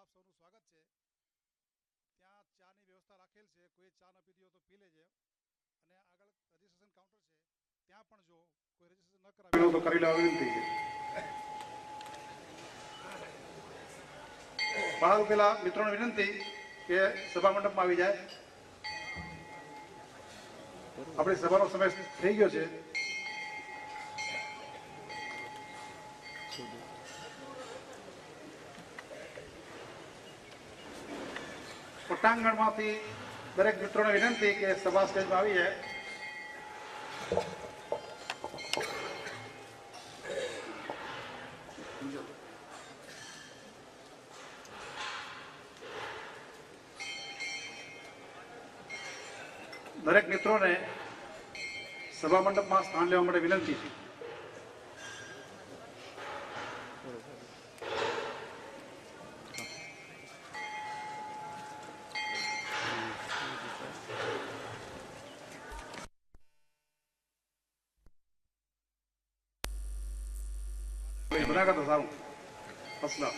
આપ સૌનું સ્વાગત છે. ત્યાં ચાની વ્યવસ્થા રાખેલ છે. કોઈ ચા ન પીધી હોય તો પી લેજે. અને આગળ રજીસ્ટ્રેશન કાઉન્ટર છે, ત્યાં પણ જો કોઈ રજીસ્ટ્રેશન ન કરાવ્યું તો કરી લેવા વિનંતી છે. બાળકો પેલા મિત્રોને વિનંતી કે સભા મંડપમાં આવી જાય. આપણી સભાનો સમય થઈ ગયો છે. પટાંગણમાંથી દરેક મિત્રોને વિનંતી કે સભા સ્ટેજમાં આવી જાય. દરેક મિત્રોને સભા મંડપમાં સ્થાન લેવા માટે વિનંતી છે. બનાકા તો સારું ફસલા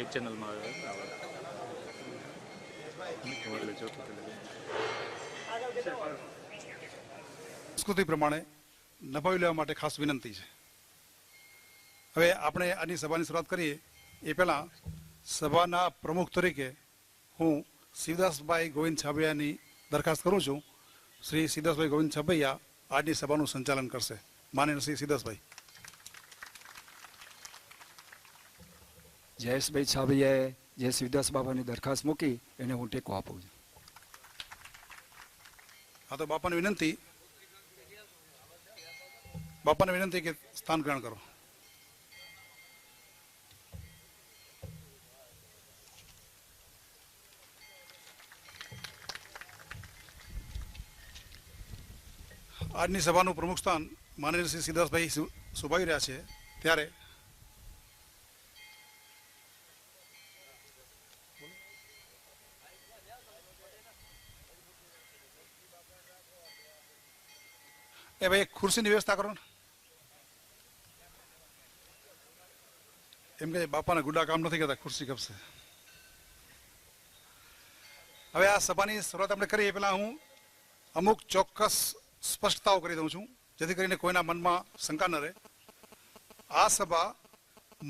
એક ચેનલમાં સંસ્કૃતિ પ્રમાણે નભાવી લેવા માટે ખાસ વિનંતી છે. હવે આપણે આજની સભાની શરૂઆત કરીએ એ પહેલાં સભાના પ્રમુખ તરીકે હું શિવદાસભાઈ ગોવિંદ છાબૈયાની દરખાસ્ત કરું છું. શ્રી શિવદાસભાઈ ગોવિંદ છાબૈયા આજની સભાનું સંચાલન કરશે. માનનીય શ્રી શિવદાસભાઈ. જયેશભાઈ છાબૈયાએ જે શિવદાસ બાબાની દરખાસ્ત મૂકી એને હું ટેકો આપું છું. હા, તો બાપાને વિનંતી કે સ્થાન ગ્રહણ કરો. આજની સભાનું પ્રમુખ સ્થાન માનનીય શ્રી શિવદાસભાઈ શોભાવી રહ્યા છે. ત્યારે એ ભાઈ ખુરશીની વ્યવસ્થા કરો ને. એમ કે બાપાના ગુડા કામ નથી કરતા, ખુરશી કપશે. હવે આ સભાની શરૂઆત આપણે કરીએ પહેલા હું અમુક ચોક્કસ સ્પષ્ટતાઓ કરી દઉં છું, જેથી કરીને કોઈના મનમાં શંકા ન રહે. આ સભા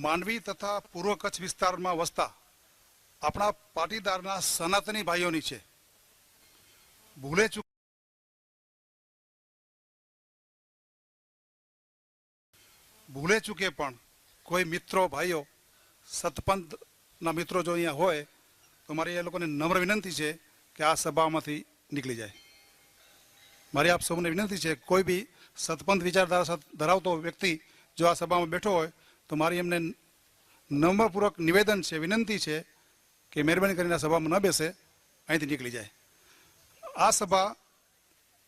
માંડવી તથા પૂર્વ કચ્છ વિસ્તારમાં વસતા આપણા પાટીદારના સનાતની ભાઈઓની છે. ભૂલે ચૂકે પણ કોઈ મિત્રો ભાઈઓ સતપંથના મિત્રો જો અહીંયા હોય તો મારી એ લોકોને નમ્ર વિનંતી છે કે આ સભામાંથી નીકળી જાય. મારી આપ સૌને વિનંતી છે, કોઈ બી સતપંથ વિચારધારા ધરાવતો વ્યક્તિ જો આ સભામાં બેઠો હોય તો મારી એમને નમ્રપૂર્વક નિવેદન છે, વિનંતી છે કે મહેરબાની કરીને આ સભામાં ન બેસે, અહીંથી નીકળી જાય. આ સભા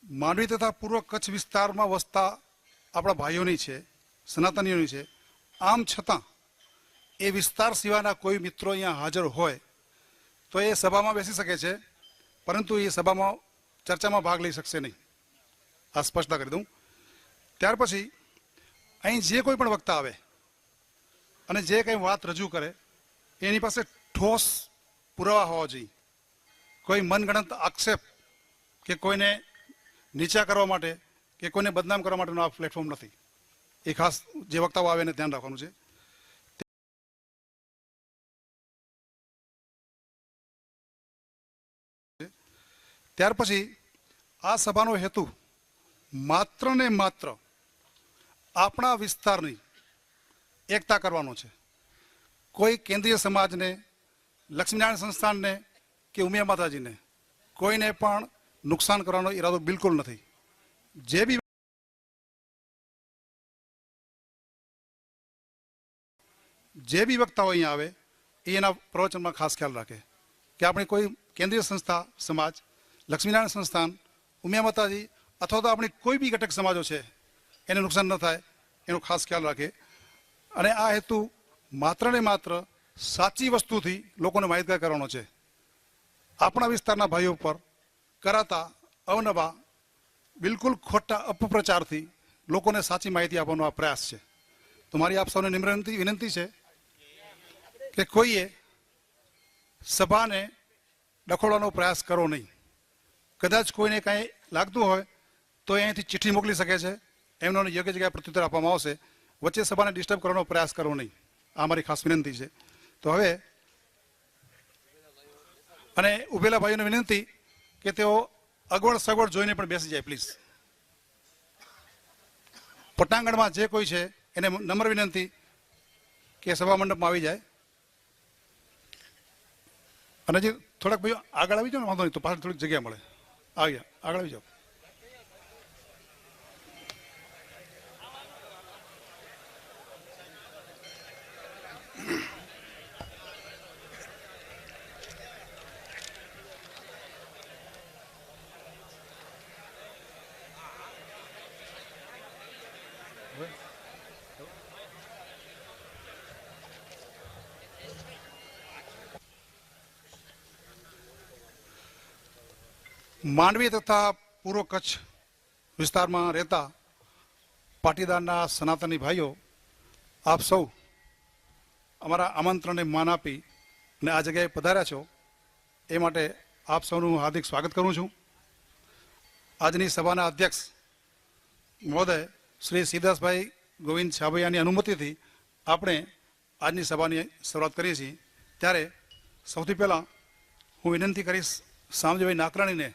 માંડવી તથા પૂર્વ કચ્છ વિસ્તારમાં વસતા આપણા ભાઈઓની છે, સનાતનીઓની છે. આમ છતાં એ વિસ્તાર સિવાયના કોઈ મિત્રો અહીંયા હાજર હોય તો એ સભામાં બેસી શકે છે, પરંતુ એ સભામાં ચર્ચામાં ભાગ લઈ શકશે નહીં. આ સ્પષ્ટતા કરી દઉં. ત્યાર પછી અહીં જે કોઈ પણ વક્તા આવે અને જે કંઈ વાત રજૂ કરે એની પાસે ઠોસ પુરાવા હોવા જોઈએ. કોઈ મનગણત આક્ષેપ કે કોઈને નીચા કરવા માટે કે કોઈને બદનામ કરવા માટેનો આ પ્લેટફોર્મ નથી. એ ખાસ જે વક્તાઓ આવે એને ધ્યાન રાખવાનું છે. ત્યાર પછી આ સભાનો હેતુ માત્ર ને માત્ર આપણા વિસ્તારની એકતા કરવાનો છે. કોઈ કેન્દ્રીય સમાજને, લક્ષ્મીનારાયણ સંસ્થાનને કે ઉમિયા માતાજીને કોઈને પણ નુકસાન કરવાનો ઈરાદો બિલકુલ નથી. જે બી વક્તાઓ અહીંયા આવે એના પ્રવચનમાં ખાસ ખ્યાલ રાખે કે આપણે કોઈ કેન્દ્રીય સંસ્થા, સમાજ, લક્ષ્મીનારાયણ સંસ્થાન, ઉમિયા માતાજી અથવા તો આપણી કોઈ બી ઘટક સમાજો છે એને નુકસાન ન થાય એનો ખાસ ખ્યાલ રાખે. અને આ હેતુ માત્ર ને માત્ર સાચી વસ્તુથી લોકોને માહિતગાર કરવાનો છે. આપણા વિસ્તારના ભાઈઓ પર કરાતા અવનવા બિલકુલ ખોટા અપપ્રચારથી લોકોને સાચી માહિતી આપવાનો આ પ્રયાસ છે. તો મારી આપ સૌને નિમ્ર વિનંતી છે કે કોઈએ સભાને ડખોળવાનો પ્રયાસ કરો નહીં. કદાચ કોઈને કાંઈ લાગતું હોય તો એ અહીંથી ચિઠ્ઠી મોકલી શકે છે, એમનો યોગ્ય જગ્યાએ પ્રત્યુત્તર આપવામાં આવશે. વચ્ચે સભાને ડિસ્ટર્બ કરવાનો પ્રયાસ કરો નહીં, આ મારી ખાસ વિનંતી છે. તો હવે અને ઉભેલા ભાઈઓને વિનંતી કે તેઓ અગવડ સગવડ જોઈને પણ બેસી જાય પ્લીઝ. પટાંગણમાં જે કોઈ છે એને નમ્ર વિનંતી કે સભા મંડપમાં આવી જાય. અને જે થોડાક ભાઈઓ આગળ આવી જાઓ ને, વાંધો નહીં, તો પાછળ થોડીક જગ્યા મળે. આવી જાઓ, આગળ આવી જાઓ. માંડવી તથા પૂર્વ કચ્છ વિસ્તારમાં રહેતા પાટીદારના સનાતની ભાઈઓ, આપ સૌ અમારા આમંત્રણને માન આપી અને આ જગ્યાએ પધાર્યા છો એ માટે આપ સૌનું હાર્દિક સ્વાગત કરું છું. આજની સભાના અધ્યક્ષ મહોદય શ્રી સિદ્ધાસભાઈ ગોવિંદ છાભૈયાની અનુમતિથી આપણે આજની સભાની શરૂઆત કરીએ છીએ. ત્યારે સૌથી પહેલાં હું વિનંતી કરીશ શામજીભાઈ નાકરાણીને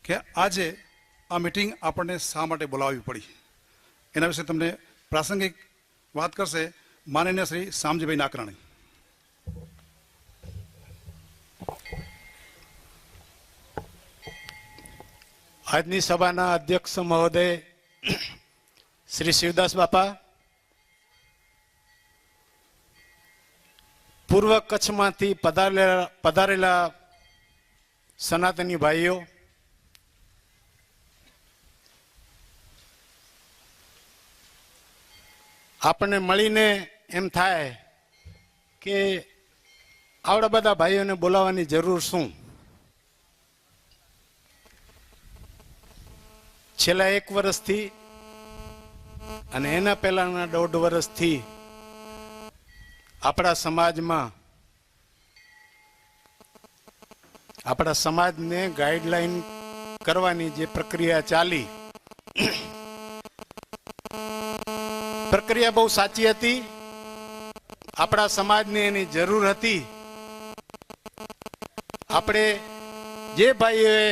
કે આજે આ મિટિંગ આપણને શા માટે બોલાવવી પડી એના વિશે તમને પ્રાસંગિક વાત કરશે માનનીય શ્રી શામજીભાઈ નાકરાણી. આજની સભાના અધ્યક્ષ મહોદય શ્રી શિવદાસ બાપા, પૂર્વ કચ્છમાંથી પધારેલા સનાતની ભાઈઓ, આપણને મળીને એમ થાય કે આવડા બધા ભાઈઓને બોલાવવાની જરૂર શું. છેલ્લા 1 વર્ષથી અને એના પહેલાના 1.5 વર્ષથી આપણા સમાજને ગાઈડલાઈન કરવાની જે પ્રક્રિયા ચાલી, પ્રક્રિયા બહુ સાચી હતી. આપણા સમાજને એની જરૂર હતી. આપણે જે ભાઈઓએ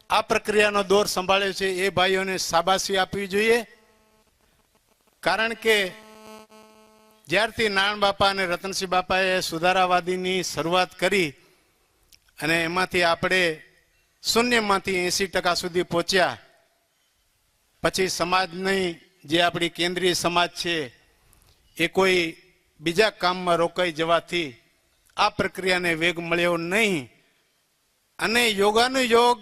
આ પ્રક્રિયાનો દોર સંભાળ્યો છે એ ભાઈઓને શાબાશી આપવી જોઈએ. કારણ કે જ્યારથી નારાયણ બાપા અને રતનસિંહ બાપાએ સુધારાવાદીની શરૂઆત કરી અને એમાંથી આપણે શૂન્યમાંથી 80% સુધી પહોંચ્યા, પછી સમાજની જે આપણી કેન્દ્રીય સમાજ છે એ કોઈ બીજા કામમાં રોકાઈ જવાથી આ પ્રક્રિયાને વેગ મળ્યો નહીં. અને યોગાનુયોગ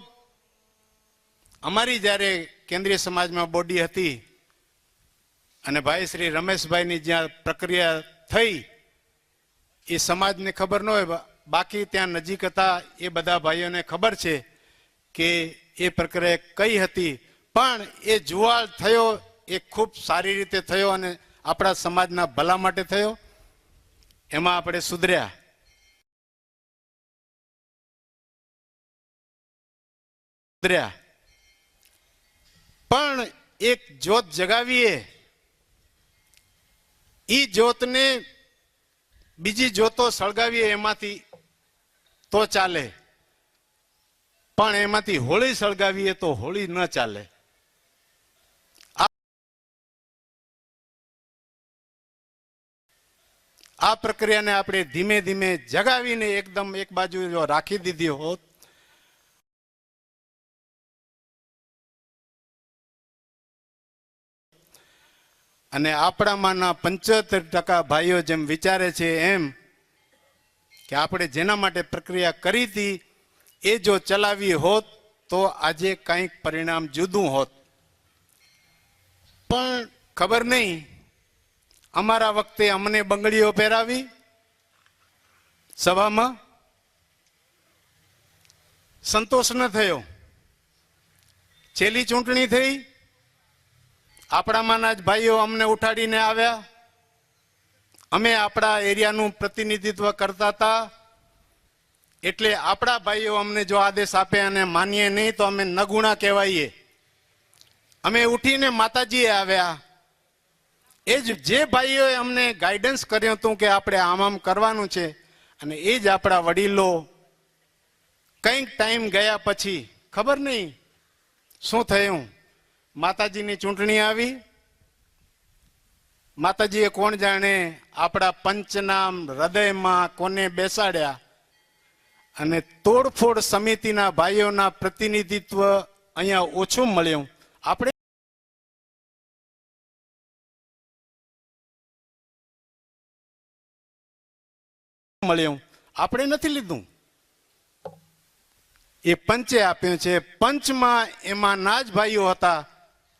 અમારી જ્યારે કેન્દ્રીય સમાજમાં બોડી હતી અને ભાઈ શ્રી રમેશભાઈની જ્યાં પ્રક્રિયા થઈ એ સમાજને ખબર ન હોય, બાકી ત્યાં નજીક હતા એ બધા ભાઈઓને ખબર છે કે એ પ્રક્રિયા કઈ હતી. પણ એ જુવાળ થયો એ ખૂબ સારી રીતે થયો અને આપણા સમાજના ભલા માટે થયો. એમાં આપણે સુધર્યા. પણ એક જ્યોત જગાવીએ, ઈ જ્યોતને બીજી જ્યોતો સળગાવીએ એમાંથી તો ચાલે, પણ એમાંથી હોળી સળગાવીએ તો હોળી ન ચાલે. આ પ્રક્રિયાને આપણે ધીમે ધીમે જગાવીને એકદમ એક બાજુ જો રાખી દીધી હોત અને આપણામાંના 75% ભાઈઓ જેમ વિચારે છે એમ કે આપણે જેના માટે પ્રક્રિયા કરી હતી એ જો ચલાવી હોત તો આજે કંઈક પરિણામ જુદું હોત. પણ ખબર નહીં, અમારા વખતે અમને બંગડીઓ પહેરાવી સભામાં, સંતોષ ન થયો. છેલ્લી ચૂંટણી થઈ, આપણામાંના જ ભાઈઓ અમને ઉઠાડીને આવ્યા. અમે આપણા એરિયાનું પ્રતિનિધિત્વ કરતા હતા, એટલે આપણા ભાઈઓ અમને જો આદેશ આપે અને માનીએ નહીં તો અમે નગુણા કહેવાઈએ. અમે ઉઠીને માતાજીએ આવ્યા. એ જ જે ભાઈઓએ અમને ગાઈડન્સ કર્યું હતું કે આપણે આમ આમ કરવાનું છે, અને એ જ આપણા વડીલો કંઈક ટાઈમ ગયા પછી ખબર નહીં શું થયું, માતાજીની ચૂંટણી આવી. માતાજીએ કોણ જાણે આપણા પંચના હૃદયમાં કોને બેસાડ્યા, અને તોડફોડ સમિતિના ભાઈઓના પ્રતિનિધિત્વ અહીંયા ઓછું મળ્યું. આપણે આપણે નથી લીધું, એ પંચે આપ્યું છે. પંચમાં એમાં ના જ ભાઈઓ હતા,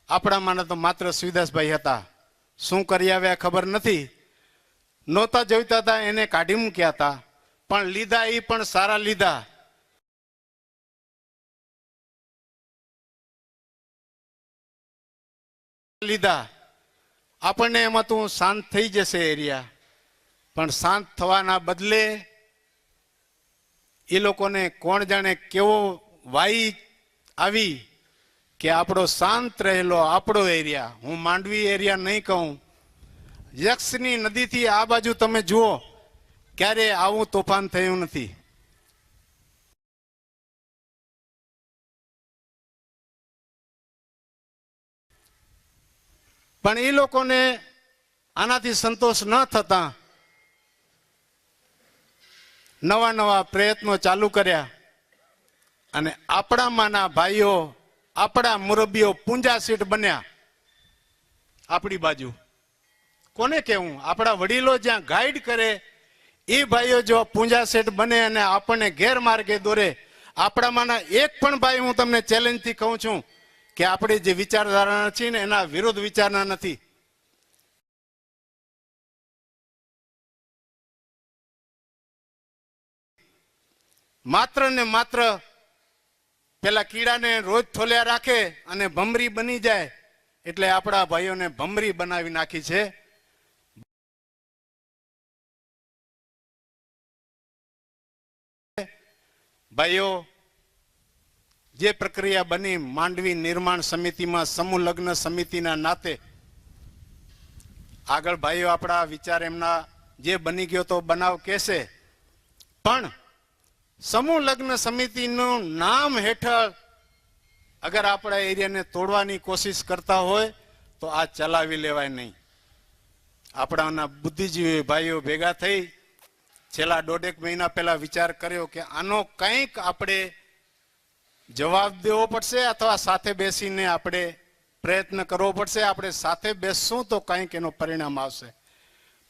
આપણામાં તો માત્ર શિવદાસભાઈ હતા. શું કરી આવ્યા ખબર નથી. નહોતા જોઈતા હતા એને કાઢી મૂક્યા હતા, પણ લીધા એ પણ સારા લીધા. આપણને એમાં તું શાંત થઈ જશે એરિયા, પણ શાંત થવાના બદલે એ લોકોને કોણ જાણે કેવો વાઈ આવી કે આપણો શાંત રહેલો આપણો એરિયા, હું માંડવી એરિયા નહીં કહું, યક્ષની નદીથી આ બાજુ તમે જુઓ, ક્યારે આવું તોફાન થયું નથી. પણ એ લોકોને આનાથી સંતોષ ન થતા નવા નવા પ્રયત્નો ચાલુ કર્યા, અને આપણામાંના ભાઈઓ, આપણા મુરબ્બીઓ પૂંજા સીટ બન્યા. આપણી બાજુ કોને કહેવું, આપણા વડીલો જ્યાં ગાઈડ કરે એ ભાઈઓ જો પૂંજા સેટ બને અને આપણને ગેરમાર્ગે દોરે. આપણામાંના એક પણ ભાઈ, હું તમને ચેલેન્જથી કહું છું કે આપણે જે વિચારધારા છે ને એના વિરુદ્ધ વિચારના નથી. માત્ર ને માત્ર પેલા કીડાને રોજ થોલ્યા રાખે અને ભમરી બની જાય, એટલે આપણા ભાઈઓને ભમરી બનાવી નાખી છે. ભાઈઓ, જે પ્રક્રિયા બની માંડવી નિર્માણ સમિતિમાં સમૂહ લગ્ન સમિતિના નાતે, આગળ ભાઈઓ આપણા વિચાર એમના જે બની ગયો તો બનાવ કહેશે, પણ સમૂહ લગ્ન સમિતિનું નામ હેઠળ અગર આપણા એરિયાને તોડવાની કોશિશ કરતા હોય તો આ ચલાવી લેવાય નહીં. આપણાના બુદ્ધિજીવી ભાઈઓ ભેગા થઈ છેલ્લા 1.5 મહિના પહેલા વિચાર કર્યો કે આનો કંઈક આપણે જવાબ દેવો પડશે, અથવા સાથે બેસીને આપણે પ્રયત્ન કરવો પડશે. આપણે સાથે બેસશું તો કંઈક એનું પરિણામ આવશે.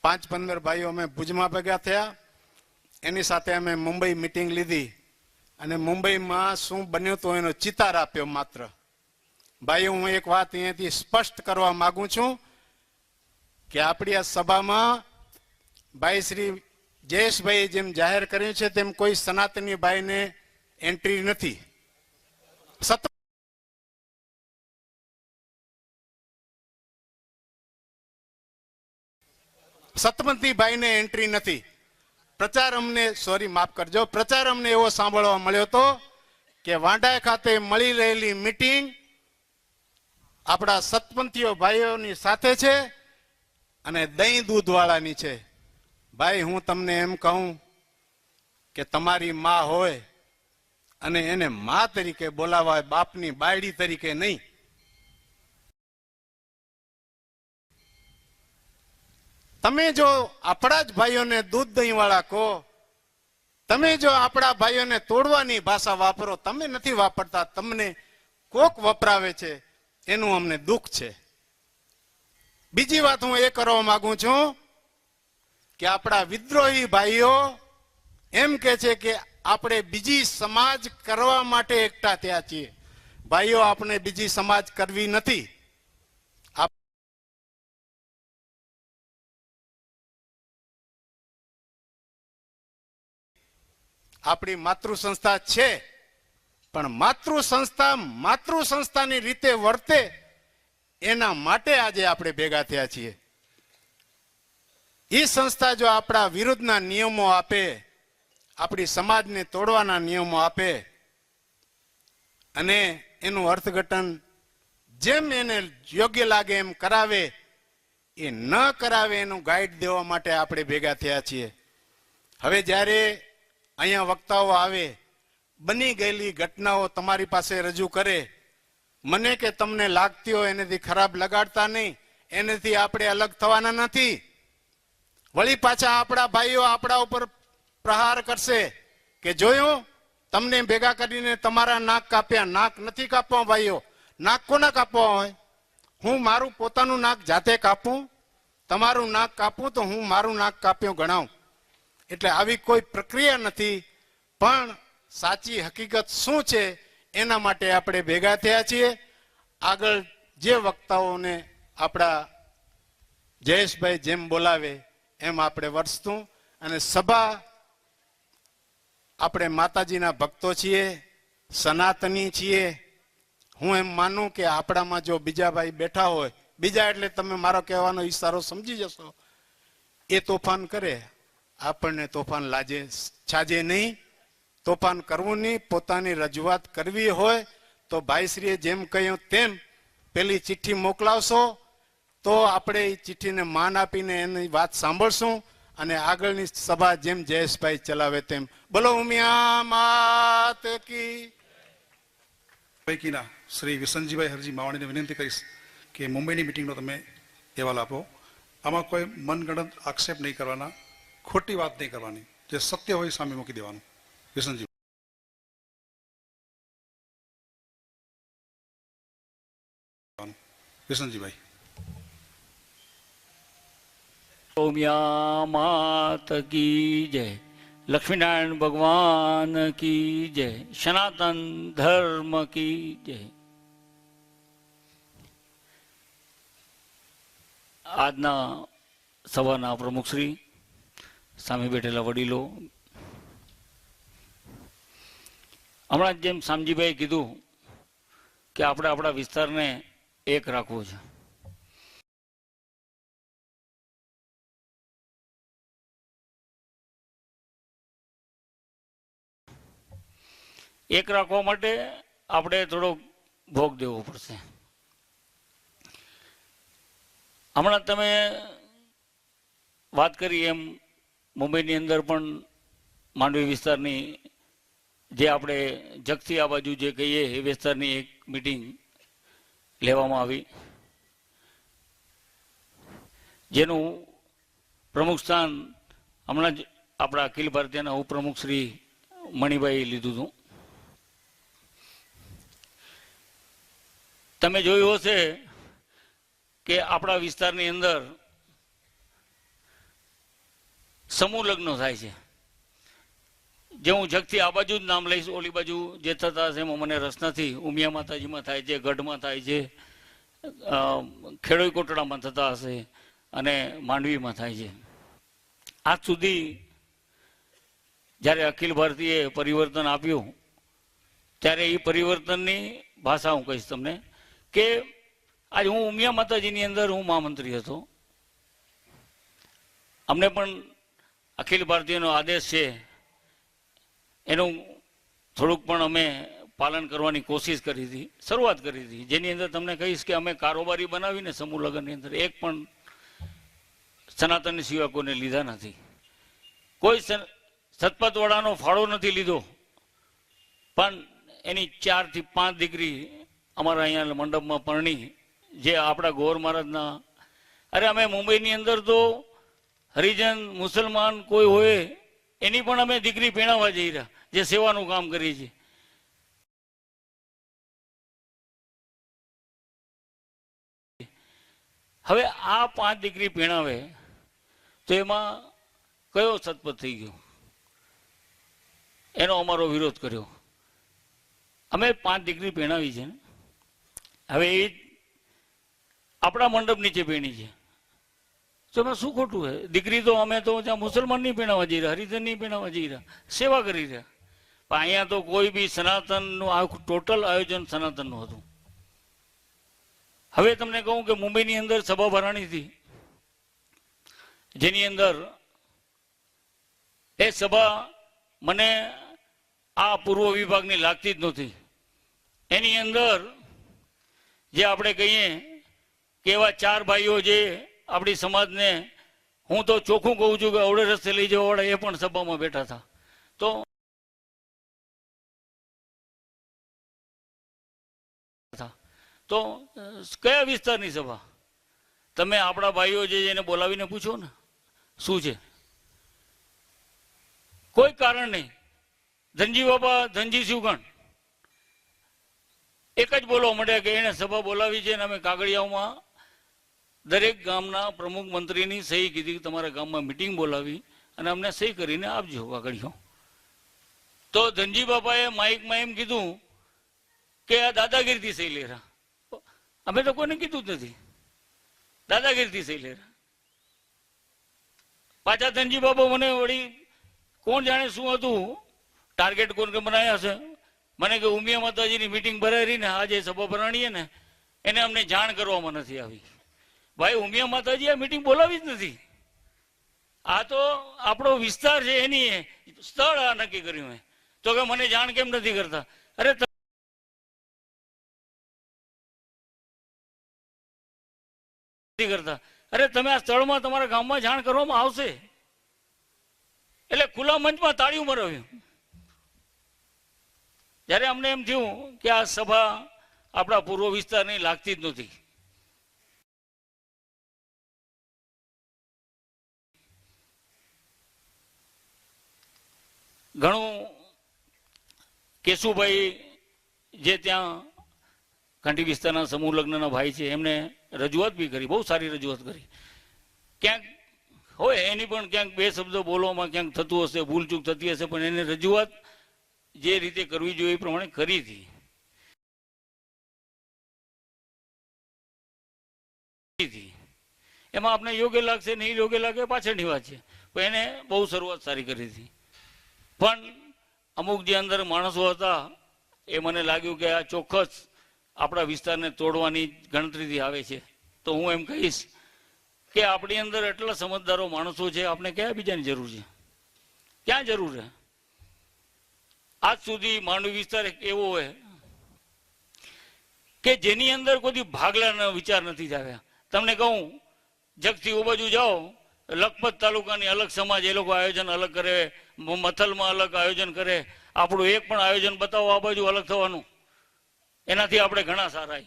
5-15 ભાઈઓ અમે ભુજમાં ભેગા થયા, એની સાથે અમે મુંબઈ મિટિંગ લીધી, અને મુંબઈમાં શું બન્યું તો એનો ચિતાર આપ્યો માત્ર. ભાઈઓ, હું એક વાત અહીંયાથી સ્પષ્ટ કરવા માંગુ છું કે આપણી આ સભામાં ભાઈ શ્રી જયેશભાઈ જેમ જાહેર કર્યું છે તેમ કોઈ સનાતની ભાઈને એન્ટ્રી નથી. સતપંથી ભાઈને એન્ટ્રી નથી. પ્રચાર અમને, સોરી માફ કરજો, પ્રચાર અમને એવો સાંભળવા મળ્યો હતો કે વાંડા ખાતે મળી રહેલી મીટિંગ આપણા સતપંથીઓ ભાઈઓની સાથે છે અને દહીં દૂધ વાળાની છે. ભાઈ, હું તમને એમ કહું કે તમારી માં હોય અને એને માં તરીકે બોલાવાય, બાપની બાયડી તરીકે નહીં. તમે જો આપણા જ ભાઈઓને દૂધ દહીં વાળા કહો, તમે જો આપણા ભાઈઓને તોડવાની ભાષા વાપરો, તમે નથી વાપરતા, તમને કોક વપરાવે છે, એનું અમને દુઃખ છે. બીજી વાત હું એ કરવા માંગુ છું કે આપણા વિદ્રોહી ભાઈઓ એમ કે છે કે આપણે બીજી સમાજ કરવા માટે એકઠા થયા છીએ. ભાઈઓ, આપણે બીજી સમાજ કરવી નથી. આપણી માતૃ સંસ્થા છે, પણ માતૃ સંસ્થાની રીતે વર્તે એના માટે આજે આપણે ભેગા થયા છીએ. એ સંસ્થા જો આપણા વિરુદ્ધના નિયમો આપે, આપણી સમાજને તોડવાના નિયમો આપે અને એનું અર્થઘટન જેમ એને યોગ્ય લાગે એમ કરાવે, એ ન કરાવે એનું ગાઈડ દેવા માટે આપણે ભેગા થયા છીએ. હવે જ્યારે અહીંયા વક્તાઓ આવે, બની ગયેલી ઘટનાઓ તમારી પાસે રજૂ કરે, મને કે તમને લાગતી હોય એનાથી ખરાબ લગાડતા નહીં, એનાથી આપણે અલગ થવાના નથી. વળી પાછા આપણા ભાઈઓ આપણા ઉપર પ્રહાર કરશે કે જોયું, તમને ભેગા કરીને તમારા નાક કાપ્યા. નાક નથી કાપવા ભાઈઓ. નાક કોના કાપવા હોય? હું મારું પોતાનું નાક જાતે કાપું? તમારું નાક કાપું તો હું મારું નાક કાપ્યું ગણાવું. એટલે આવી કોઈ પ્રક્રિયા નથી, પણ સાચી હકીકત શું છે એના માટે આપણે ભેગા થયા છીએ. આગળ જે વક્તાઓને આપણા જયેશભાઈ જેમ બોલાવે એમ આપણે વર્તશું. અને સભા આપણે માતાજીના ભક્તો છીએ, સનાતની છીએ. હું એમ માનું કે આપણામાં જો બીજા ભાઈ બેઠા હોય, બીજા એટલે તમે મારો કહેવાનો ઈશારો સમજી જશો, એ તોફાન કરે, આપણને તોફાન લાજે છાજે નહીં. તોફાન કરવું નહીં. પોતાની રજૂઆત કરવી હોય તો ભાઈશ્રીએ જેમ કહ્યું તેમ પેલી ચિઠ્ઠી મોકલાવશો તો આપણે એ ચિઠ્ઠીને માન આપીને એની વાત સાંભળશું અને આગળની સભા જેમ જયેશભાઈ ચલાવે તેમ. બોલો ઉમિયા માત કી. પૈકીના શ્રી વિસનજીભાઈ હરજી માવાણીને વિનંતી કરીશ કે મુંબઈની મિટિંગનો તમે અહેવાલ આપો. આમાં કોઈ મનગણત આક્ષેપ નહીં કરવાના, ખોટી વાત નહીં કરવાની, જે સત્ય હોય સામે મૂકી દેવાનું. વિસનજી. વિસનજીભાઈ. સૌમ્યા માત કી જય, લક્ષ્મીનારાયણ ભગવાન કી જય, સનાતન ધર્મ કી જય. આજના સભાના પ્રમુખશ્રી, સામે બેઠેલા વડીલો, હમણાં જેમ શામજીભાઈ કીધું કે આપણે આપણા વિસ્તારને એક રાખવો છે. એક રાખવા માટે આપણે થોડો ભોગ દેવો પડશે. હમણાં તમે વાત કરી એમ મુંબઈની અંદર પણ માંડવી વિસ્તારની જે આપણે જગથી આ બાજુ જે કહીએ એ વિસ્તારની એક મિટિંગ લેવામાં આવી, જેનું પ્રમુખ સ્થાન હમણાં જ આપણા અખિલ ભારતીયના ઉપપ્રમુખ શ્રી મણિભાઈ લીધું હતું. તમે જોયું હશે કે આપણા વિસ્તારની અંદર સમૂહ લગ્નો થાય છે. જે હું જગથી આ બાજુ જ નામ લઈશ, ઓલી બાજુ જે થતા હશે એમાં મને રસ નથી. ઉમિયા માતાજીમાં થાય છે, ગઢમાં થાય છે, ખેડોઈ કોટડામાં થતા હશે અને માંડવીમાં થાય છે. આજ સુધી જ્યારે અખિલ ભારતીય પરિવર્તન આપ્યું ત્યારે એ પરિવર્તનની ભાષા હું કહીશ તમને કે આજ હું ઉમિયા માતાજીની અંદર હું મહામંત્રી હતો. અમને પણ અખિલ ભારતીયનો આદેશ છે એનું થોડુંક પણ અમે પાલન કરવાની કોશિશ કરી હતી, શરૂઆત કરી હતી, જેની અંદર તમને કહીશ કે અમે કારોબારી બનાવીને સમૂહ લગ્નની અંદર એક પણ સનાતનની સિવાય કોઈને લીધા નથી. કોઈ સતપથવાળાનો ફાળો નથી લીધો, પણ એની 4 થી 5 દીકરી અમારા અહીંયા મંડપમાં પરણી, જે આપણા ગોર મહારાજના. અરે અમે મુંબઈની અંદર તો હરિજન મુસલમાન કોઈ હોય એની પણ અમે દીકરી પેણાવવા જઈ રહ્યા, જે સેવાનું કામ કરીએ છીએ. હવે આ 5 દીકરી પેણાવે તો એમાં કયો સતપથ થઈ ગયો? એનો અમારો વિરોધ કર્યો. અમે 5 દીકરી પેણાવી છે. હવે એ આપણા મંડપ નીચે પેણી છે, તો એમાં શું ખોટું છે? દીકરી તો અમે તો ત્યાં મુસલમાન નહીં પેણાવવા જઈ રહ્યા, હરિજન નહીં પેણાવવા જઈ રહ્યા, સેવા કરી રહ્યા. પણ અહીંયા તો કોઈ બી સનાતનનું આખું ટોટલ આયોજન સનાતનનું હતું. હવે તમને કહું કે મુંબઈની અંદર સભા ભરાણી હતી, જેની અંદર એ સભા મને આ પૂર્વ વિભાગની લાગતી જ નહોતી. એની અંદર જે આપણે કહીએ કે એવા 4 ભાઈઓ જે આપણી સમાજને, હું તો ચોખ્ખું કહું છું કે અવળે રસ્તે લઈ જવા વાળા એ પણ સભામાં બેઠા હતા. તો કયા વિસ્તારની સભા? તમે આપણા ભાઈઓ જે એને બોલાવીને પૂછો ને શું છે. કોઈ કારણ નહીં. ધનજી બાબા, ધનજી શિવગણ એક જ બોલવા માંડ્યા કે એને સભા બોલાવી છે, અને અમે કાગળિયાઓમાં દરેક ગામના પ્રમુખ મંત્રીની સહી કીધી કે તમારા ગામમાં મિટિંગ બોલાવી અને અમને સહી કરીને આપજો કાગળિયો. તો ધનજી બાપાએ માઇકમાં એમ કીધું કે આ દાદાગીરીથી સહી લે રહ્યા. અમે તો કોઈને કીધું જ નથી, દાદાગીરીથી સહી લે રહ્યા. પાછા ધનજી બાબા મને વળી કોણ જાણે શું હતું ટાર્ગેટ કોણ કે બનાવ્યા છે, મને કે ઉમિયા માતાજીની મિટિંગ ભરાઈ ને આજે સભા ભરાણીએ ને એને અમને જાણ કરવામાં નથી આવી. ભાઈ ઉમિયા માતાજી આ મિટિંગ બોલાવી જ નથી. આ તો આપણો વિસ્તાર છે એની સ્થળ આ નક્કી કર્યું. તો કે મને જાણ કેમ નથી કરતા? અરે કરતા અરે તમે આ સ્થળમાં તમારા ગામમાં જાણ કરવામાં આવશે. એટલે ખુલ્લા મંચમાં તાળીઓ મરાવ્યું. જ્યારે અમને એમ થયું કે આ સભા આપણા પૂર્વ વિસ્તારની લાગતી જ નથી. ઘણું કેશુભાઈ જે ત્યાં કાંઠી વિસ્તારના સમૂહ લગ્નના ભાઈ છે એમને રજૂઆત બી કરી, બહુ સારી રજૂઆત કરી. ક્યાંક હોય એની પણ ક્યાંક 2 શબ્દો બોલવામાં ક્યાંક થતું હશે, ભૂલચૂક થતી હશે, પણ એને રજૂઆત જે રીતે કરવી જોઈએ એ પ્રમાણે કરી હતી. એમાં આપણે યોગ્ય લાગશે નહીં યોગ્ય લાગે પાછળની વાત છે, પણ એને બહુ શરૂઆત સારી કરી હતી. પણ અમુક જે અંદર માણસો હતા એ મને લાગ્યું કે આ ચોક્કસ આપણા વિસ્તારને તોડવાની ગણતરીથી આવે છે. તો હું એમ કહીશ કે આપણી અંદર એટલા સમજદારો માણસો છે, આપણે કયા બીજાની જરૂર છે? ક્યાં જરૂર છે? આજ સુધી માંડવી વિસ્તાર એક એવો હોય કે જેની અંદર કોઈ ભાગલાના વિચાર નથી આવ્યા. તમને કહું, જગથી ઓ બાજુ જાઓ, લખપત તાલુકાની અલગ સમાજ એ લોકો આયોજન અલગ કરે, મથલમાં અલગ આયોજન કરે. આપણું એક પણ આયોજન બતાવો આ બાજુ અલગ થવાનું, એનાથી આપણે ઘણા સારા.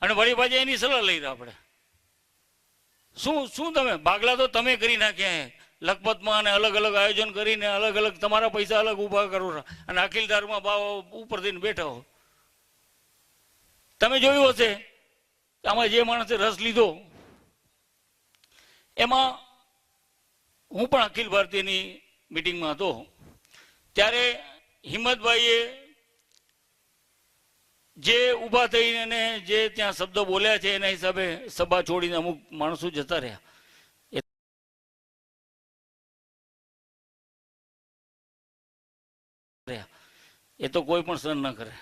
અને વળી પાછી એની સલાહ લઈ રહ્યા આપણે. શું તમે ભાગલા તો તમે કરી નાખ્યા લખપતમાં, અને અલગ અલગ આયોજન કરીને અલગ અલગ તમારા પૈસા અલગ ઉભા કરો અને અખિલધારમાં ભાવ ઉપર થઈને બેઠા હો. તમે જોયું હશે આમાં જે માણસે રસ લીધો એમાં, હું પણ અખિલ ભારતીયની મિટિંગમાં હતો ત્યારે હિંમતભાઈએ જે ઊભા થઈને જે ત્યાં શબ્દો બોલ્યા છે એના હિસાબે સભા છોડીને અમુક માણસો જતા રહ્યા. એ તો કોઈ પણ સહન ના કરે.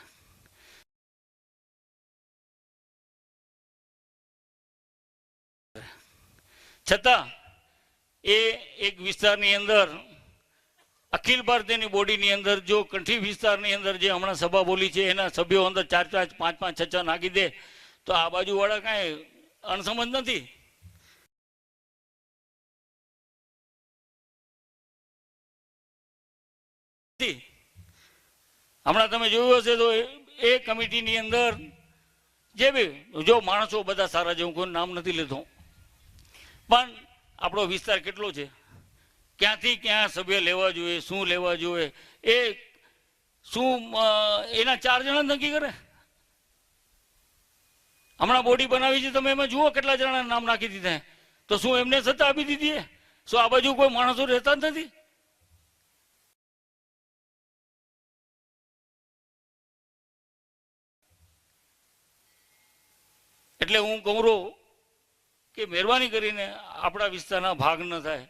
છતાં એ એક વિસ્તારની અંદર અખિલ ભારતીયની બોડીની અંદર જો કંઠી વિસ્તારની અંદર જે હમણાં સભા બોલી છે એના સભ્યો અંદર 4-4, 5-5, 6-6 નાખી દે તો આ બાજુ વાળા કાંઈ અણસમજ નથી. હમણાં તમે જોયું હશે તો એ કમિટીની અંદર જે બી જો માણસો બધા સારા છે, હું કોઈ નામ નથી લેતો, પણ આપણો વિસ્તાર કેટલો છે, ક્યાંથી ક્યાં સભ્ય લેવા જોઈએ, શું લેવા જોઈએ, એ શું એના 4 જણા નક્કી કરે. હમણાં બોડી બનાવી છે, તમે એમાં જુઓ કેટલા જણા નામ નાખી દીધા. તો શું એમને સત્તા આપી દીધી? શું આ બાજુ કોઈ માણસો રહેતા જ નથી? એટલે હું કહું કે મહેરબાની કરીને આપણા વિસ્તારના ભાગ ન થાય.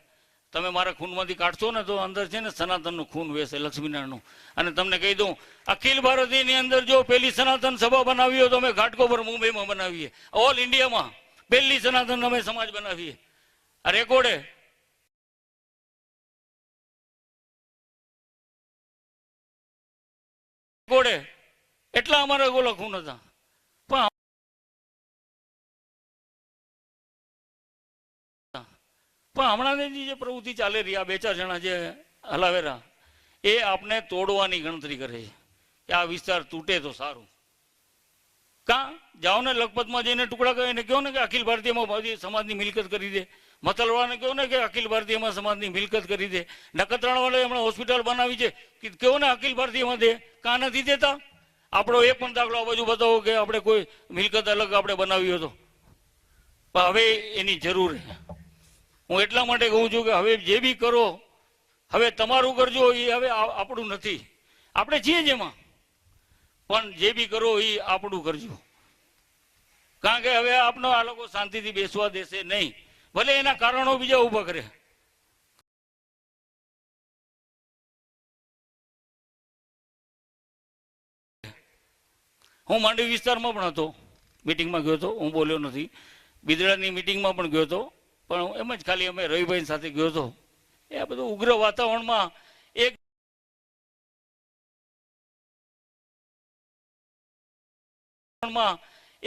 તમે મારા ખૂનમાંથી કાઢશો ને તો અંદર છે ને સનાતનનું ખૂન વહેશે, લક્ષ્મીનારાયણનું. અને તમને કહી દઉં, અખિલ ભારતીયની અંદર જો પહેલી સનાતન સભા બનાવી હોય તો અમે ઘાટકોપર મુંબઈમાં બનાવીએ. ઓલ ઇન્ડિયામાં પહેલી સનાતન અમે સમાજ બનાવીએ. આ રેકોર્ડે એટલા અમારા ગોલા ખૂન હતા. પણ હમણાંની જે પ્રવૃત્તિ ચાલે રહી, આ 2-4 જણા જે હલાવેરા, એ આપણે તોડવાની ગણતરી કરે છે કે આ વિસ્તાર તૂટે તો સારું. કાં જાઓ ને લખપતમાં જઈને ટુકડા કરીને કહો ને કે અખિલ ભારતીયમાં સમાજની મિલકત કરી દે. મતલવાને કહો ને કે અખિલ ભારતીયમાં સમાજની મિલકત કરી દે. નખત્રાણાવાળાએ હમણાં હોસ્પિટલ બનાવી છે, કહો ને અખિલ ભારતીયમાં દે. કાં નથી દેતા? આપણો એક પણ દાખલો આ બાજુ બતાવો કે આપણે કોઈ મિલકત અલગ આપણે બનાવી હતો. પણ હવે એની જરૂર છે. હું એટલા માટે કહું છું કે હવે જે બી કરો, હવે તમારું કરજો, એ હવે આપણું નથી. આપણે છીએ જ એમાં, પણ જે બી કરો એ આપણું કરજો. કારણ કે હવે આપનો આ લોકો શાંતિથી બેસવા દેશે નહીં, ભલે એના કારણો બીજા ઊભા કરે. હું માંડવી વિસ્તારમાં પણ હતો, મિટિંગમાં ગયો હતો, હું બોલ્યો નથી. બિદડાની મિટિંગમાં પણ ગયો હતો, પણ એમ જ ખાલી અમે રવિભાઈ સાથે ગયો હતો. એ આ બધું ઉગ્ર વાતાવરણમાં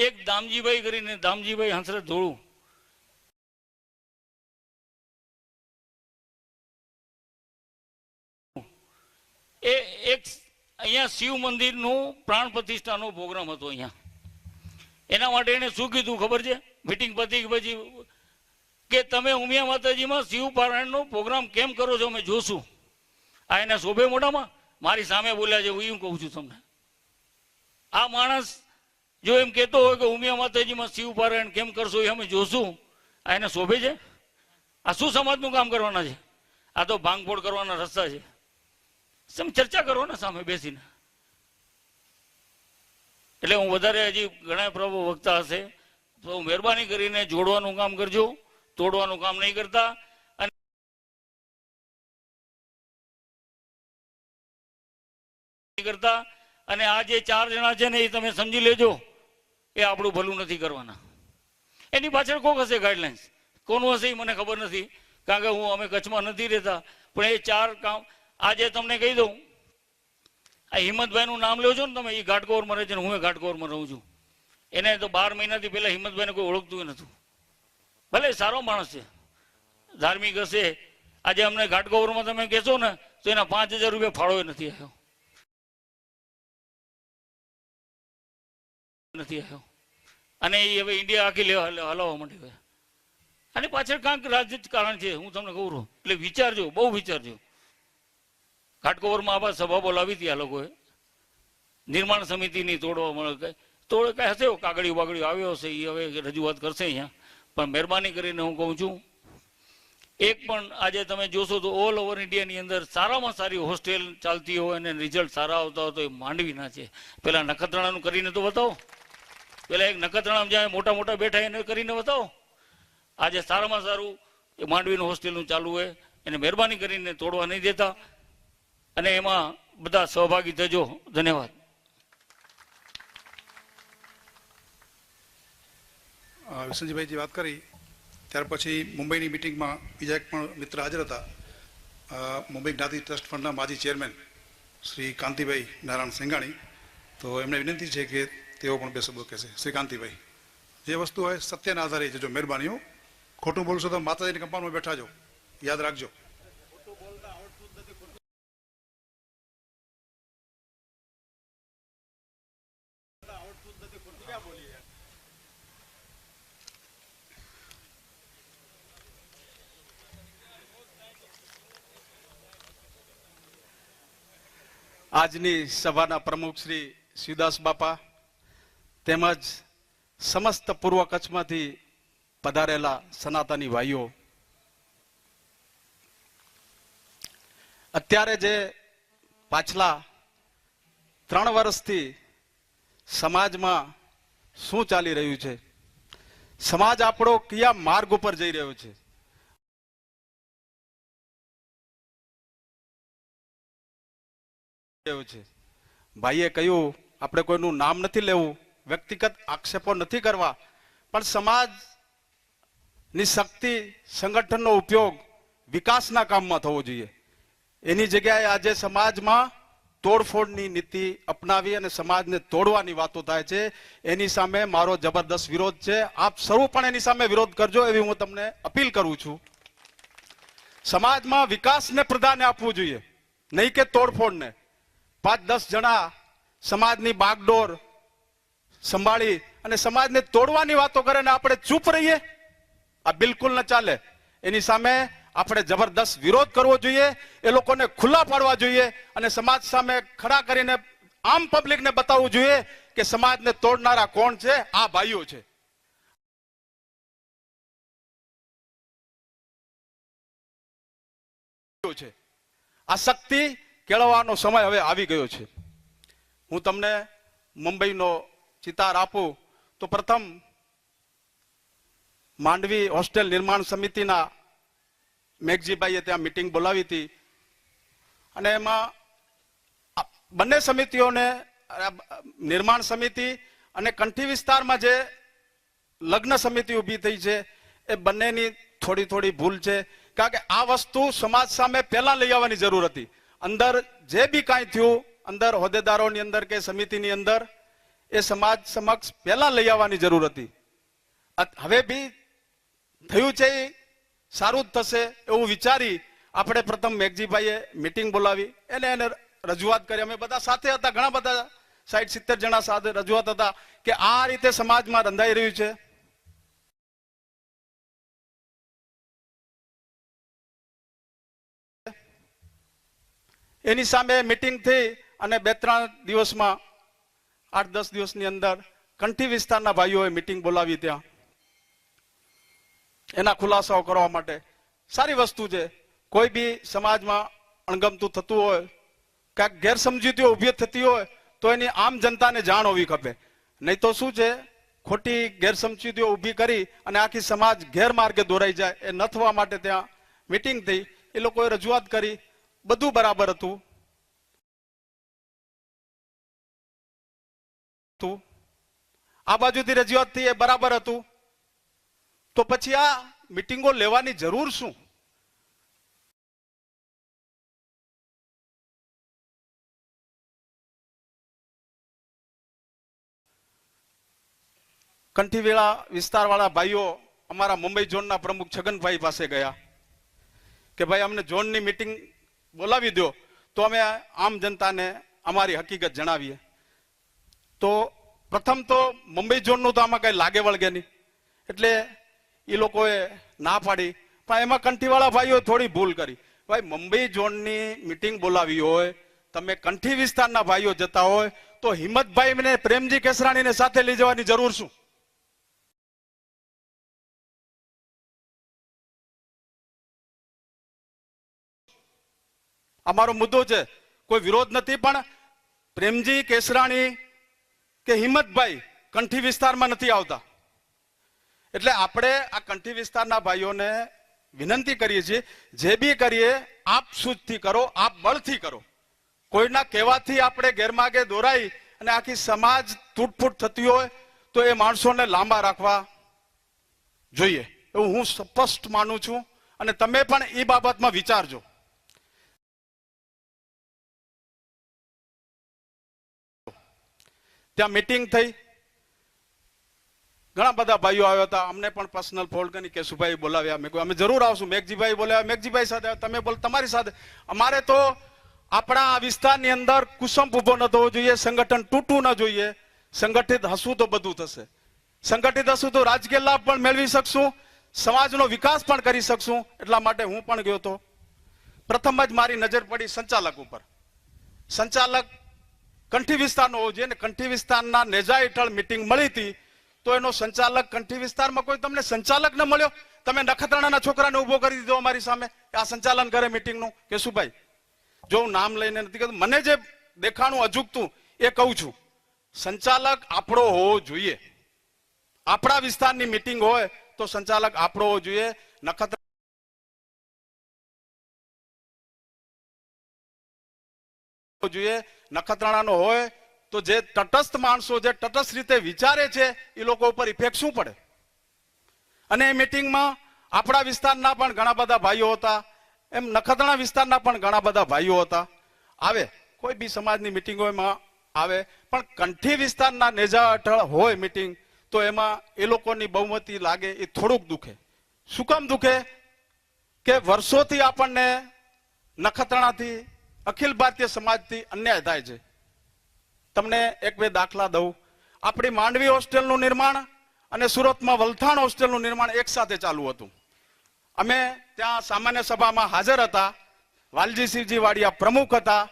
એક દામજીભાઈ કરીને, દામજીભાઈ હંસરથ ધોળું, એ એક અહીંયા શિવ મંદિરનું પ્રાણ પ્રતિષ્ઠાનો પ્રોગ્રામ હતો અહીંયા. એના માટે એને શું કીધું ખબર છે? મિટિંગ પતી પછી કે તમે ઉમિયા માતાજીમાં શિવ પારાયણનો પ્રોગ્રામ કેમ કરો છો, અમે જોશું. આ એને શોભે મોઢામાં? મારી સામે બોલ્યા છે, હું કહું છું તમને. આ માણસ જો એમ કહેતો હોય કે ઉમિયા માતાજીમાં શિવ પારાયણ કેમ કરશો, એ અમે જોશું, આ એને શોભે છે? આ શું સમાજનું કામ કરવાના છે? આ તો ભાંગફોડ કરવાના રસ્તા છે. તમે ચર્ચા કરો ને સામે બેસીને. એટલે હું વધારે હજી ઘણા પ્રભુ વક્તા હશે, તો મહેરબાની કરીને જોડવાનું કામ કરજો, તોડવાનું કામ નહીં કરતા. અને આ જે 4 જણા છે ને એ તમે સમજી લેજો, એ આપણું ભલું નથી કરવાના. એની પાછળ કોક હશે ગાઈડલાઇન્સ, કોનું હશે એ મને ખબર નથી, કારણ કે અમે કચ્છમાં નથી રહેતા. પણ એ 4 કામ આજે તમને કહી દઉં, આ હિંમતભાઈનું નામ લો છો ને તમે, એ ઘાટકોપરમાં રહે છે ને હું ઘાટકોપરમાં રહું છું. એને તો 12 મહિનાથી પહેલા હિંમતભાઈને કોઈ ઓળખતું નતું. ભલે સારો માણસ છે, ધાર્મિક હશે. આજે અમને ઘાટકોપરમાં તમે કહેશો ને તો એના 5000 રૂપિયા ફાળો નથી આવ્યો. અને એ હવે ઇન્ડિયા આખી હલાવવા માંડી. અને પાછળ કાંઈક રાજકારણ છે, હું તમને કહું છું. એટલે વિચારજો, બહુ વિચારજો. ઘાટકોપરમાં આવા સભા બોલાવી હતી આ લોકોએ, નિર્માણ સમિતિની તોડવા મળે તોડે કાંઈ હશે, કાગળિયું બાગળિયું આવ્યો હશે, એ હવે રજૂઆત કરશે અહીંયા. પણ મહેરબાની કરીને હું કહું છું, એક પણ આજે તમે જોશો તો ઓલ ઓવર ઇન્ડિયાની અંદર સારામાં સારી હોસ્ટેલ ચાલતી હોય અને રિઝલ્ટ સારા આવતા હોય તો એ માંડવીના છે. પેલા નખત્રાણાનું કરીને તો બતાવો. પેલા એક નખત્રાણા જ્યાં મોટા મોટા બેઠા એને કરીને બતાવો. આજે સારામાં સારું એ માંડવીનું હોસ્ટેલનું ચાલુ હોય, એને મહેરબાની કરીને તોડવા નહીં દેતા. અને એમાં બધા સહભાગી થજો. ધન્યવાદ. વિસનજીભાઈ વાત કરી ત્યાર પછી મુંબઈની મિટિંગમાં બીજા એક પણ મિત્ર હાજર હતા. મુંબઈ જ્ઞાતિ ટ્રસ્ટ ફંડના માજી ચેરમેન શ્રી કાંતિભાઈ નારાયણ સિંઘાણી. તો એમને વિનંતી છે કે તેઓ પણ 2 શબ્દો કહેશે. શ્રી કાંતિભાઈ, જે વસ્તુ હોય સત્યના આધારે જજો, મહેરબાનીઓ. ખોટું બોલશો તો માતાજીની કંપાઉન્ડમાં બેઠા જો, યાદ રાખજો. આજની સભાના પ્રમુખ શ્રી શિવદાસ બાપા તેમજ સમસ્ત પૂર્વ કચ્છમાંથી પધારેલા સનાતની ભાઈઓ, અત્યારે જે પાછલા 3 વર્ષથી સમાજમાં શું ચાલી રહ્યું છે સમાજ આપણો કયા માર્ગ ઉપર જઈ રહ્યો છે. ભાઈએ કહ્યું આપણે કોઈનું નામ નથી લેવું, વ્યક્તિગત આક્ષેપો નથી કરવા, પણ સમાજની શક્તિ સંગઠનનો ઉપયોગ વિકાસના કામમાં થવો જોઈએ. એની જગ્યાએ આજે સમાજમાં તોડફોડની નીતિ અપનાવી અને સમાજને તોડવાની વાતો થાય છે. એની સામે મારો જબરદસ્ત વિરોધ છે. આપ સૌ પણ એની સામે વિરોધ કરજો એવી હું તમને અપીલ કરું છું. સમાજમાં વિકાસને પ્રાધાન્ય આપવું જોઈએ, નહીં કે તોડફોડને. 5-10 જણા સમાજની બાગડોર સંભાળી અને સમાજને તોડવાની વાતો કરે ને આપણે ચૂપ રહીએ, આ બિલકુલ ન ચાલે. એની સામે આપણે જબરદસ્ત વિરોધ કરવો જોઈએ, એ લોકોને ખુલ્લા પાડવા જોઈએ અને સમાજ સામે ખડા કરીને આમ પબ્લિકને બતાવવું જોઈએ કે સમાજને તોડનારા કોણ છે, આ ભાઈઓ છે. આ શક્તિ કેળવવાનો સમય હવે આવી ગયો છે. હું તમને મુંબઈનો ચિતાર આપું તો પ્રથમ માંડવી હોસ્ટેલ નિર્માણ સમિતિના મેઘજીભાઈએ ત્યાં મીટિંગ બોલાવી હતી અને એમાં બંને સમિતિઓને, નિર્માણ સમિતિ અને કંઠી વિસ્તારમાં જે લગ્ન સમિતિ ઊભી થઈ છે એ બંનેની થોડી ભૂલ છે. કારણ કે આ વસ્તુ સમાજ સામે પહેલા લઈ આવવાની જરૂર હતી. અંદર જે બી કાંઈ થયું અંદર હોદ્દેદારોની અંદર કે સમિતિની અંદર એ સમાજ સમક્ષ પહેલા લઈ આવવાની જરૂર હતી. હવે બી થયું છે એ સારું જ થશે એવું વિચારી આપણે પ્રથમ મેઘજીભાઈએ મીટિંગ બોલાવી એને રજૂઆત કરી. અમે બધા સાથે હતા, ઘણા બધા 60-70 જણા સાથે રજૂઆત હતા કે આ રીતે સમાજમાં રંધાઈ રહ્યું છે. એની સામે મીટિંગ થઈ અને 2-3 દિવસમાં 8-10 દિવસની અંદર કંઠી વિસ્તારના ભાઈઓએ મીટિંગ બોલાવી. ત્યાં એના ખુલાસાઓ કરવા માટે સારી વસ્તુ છે. કોઈ બી સમાજમાં અણગમતું થતું હોય, ક્યાંક ગેરસમજૂતીઓ ઊભી થતી હોય તો એની આમ જનતાને જાણ હોવી ખપે. નહીં તો શું છે, ખોટી ગેરસમજૂતીઓ ઊભી કરી અને આખી સમાજ ગેરમાર્ગે દોરાઈ જાય. એ ન થવા માટે ત્યાં મીટિંગ થઈ, એ લોકોએ રજૂઆત કરી, બધું બરાબર હતું. આ બાજુથી રજૂઆત થઈ, એ બરાબર હતું. તો પછી આ મીટિંગો લેવાની જરૂર શું? કંઠીવેળા વિસ્તારવાળા ભાઈઓ અમારા મુંબઈ ઝોનના પ્રમુખ છગનભાઈ પાસે ગયા કે ભાઈ અમને ઝોનની મીટિંગ બોલાવી દો તો અમે આમ જનતાને અમારી હકીકત જણાવીએ. તો પ્રથમ તો મુંબઈ ઝોનનું તો આમાં કઈ લાગે વળગે નહીં એટલે એ લોકોએ ના પાડી. પણ એમાં કંઠીવાળા ભાઈઓ થોડી ભૂલ કરી. ભાઈ મુંબઈ ઝોનની મીટિંગ બોલાવી હોય, તમે કંઠી વિસ્તારના ભાઈઓ જતા હોય તો હિંમતભાઈ ને પ્રેમજી કેસરાણીને સાથે લઈ જવાની જરૂર શું? અમારો મુદ્દો છે, કોઈ વિરોધ નથી, પણ પ્રેમજી કેસરાણી કે હિંમતભાઈ કંઠી વિસ્તારમાં નથી આવતા. એટલે આપણે આ કંઠી વિસ્તારના ભાઈઓને વિનંતી કરીએ છીએ, જે બી કરીએ આપ સૂઝથી કરો, આપ બળથી કરો. કોઈના કહેવાથી આપણે ગેરમાર્ગે દોરાઈ અને આખી સમાજ તૂટફૂટ થતી હોય તો એ માણસોને લાંબા રાખવા જોઈએ એવું હું સ્પષ્ટ માનું છું. અને તમે પણ એ બાબતમાં વિચારજો. ત્યાં મીટિંગ થઈ, ઘણા બધા ભાઈઓ આવ્યા હતા. અમને પણ પર્સનલ ફોન કરી કેશુભાઈ બોલાવ્યા. મેં કહ્યું અમે જરૂર આવશું. મેઘજીભાઈ બોલાવ્યા, મેઘજીભાઈ સાથે તમે બોલ, તમારી સાથે. અમારે તો આપણા આ વિસ્તારની અંદર કુસંપ ઉભો ન થવો જોઈએ, સંગઠન તૂટવું ન જોઈએ. સંગઠિત હશું તો બધું થશે. સંગઠિત હશું તો રાજકીય લાભ પણ મેળવી શકશું, સમાજનો વિકાસ પણ કરી શકશું. એટલા માટે હું પણ ગયો હતો. પ્રથમ જ મારી નજર પડી સંચાલક ઉપર. સંચાલક કંઠી વિસ્તારનો હોવો જોઈએ ને કંઠી વિસ્તારના નેજા હેઠળ મીટિંગ મળી હતી તો એનો સંચાલક કંઠી વિસ્તારમાં કોઈ તમને સંચાલક ન મળ્યો? તમે નખત્રાણાના છોકરાને ઉભો કરી દીધો અમારી સામે કે આ સંચાલન કરે મીટિંગનું. કેશુભાઈ, જો હું નામ લઈને નથી કહેતો, મને જે દેખાણું અજુગતું એ કહું છું. સંચાલક આપણો હોવો જોઈએ. આપણા વિસ્તારની મિટિંગ હોય તો સંચાલક આપણો હોવો જોઈએ. નખત્રાણા જોઈએ, નખત્રાણાનો હોય તો જે તટસ્થ માણસો જે તટસ્થ રીતે વિચારે છે એ લોકો ઉપર ઇફેક્ટ શું પડે. અને એ મિટિંગમાં આપણા વિસ્તારના પણ ઘણા બધા ભાઈઓ હતા, એમ નખત્રાણા વિસ્તારના પણ ઘણા બધા ભાઈઓ હતા. આવે કોઈ બી સમાજની મિટિંગોમાં આવે, પણ કંઠી વિસ્તારના નેજા અટળ હોય મિટિંગ, તો એમાં એ લોકોની બહુમતી લાગે એ થોડુંક દુખે. શું કામ દુખે? કે વર્ષોથી આપણને નખત્રાણાથી અખિલ ભારતીય સમાજથી અન્યાય થાય છે. તમને એક બે દાખલા દઉં. આપણી માંડવી હોસ્ટેલનું નિર્માણ અને સુરતમાં વલથાણ હોસ્ટેલનું નિર્માણ એક સાથે ચાલુ હતું. અમે ત્યાં સામાન્ય સભામાં હાજર હતા. વાલજીસિંહજી વાડિયા પ્રમુખ હતા.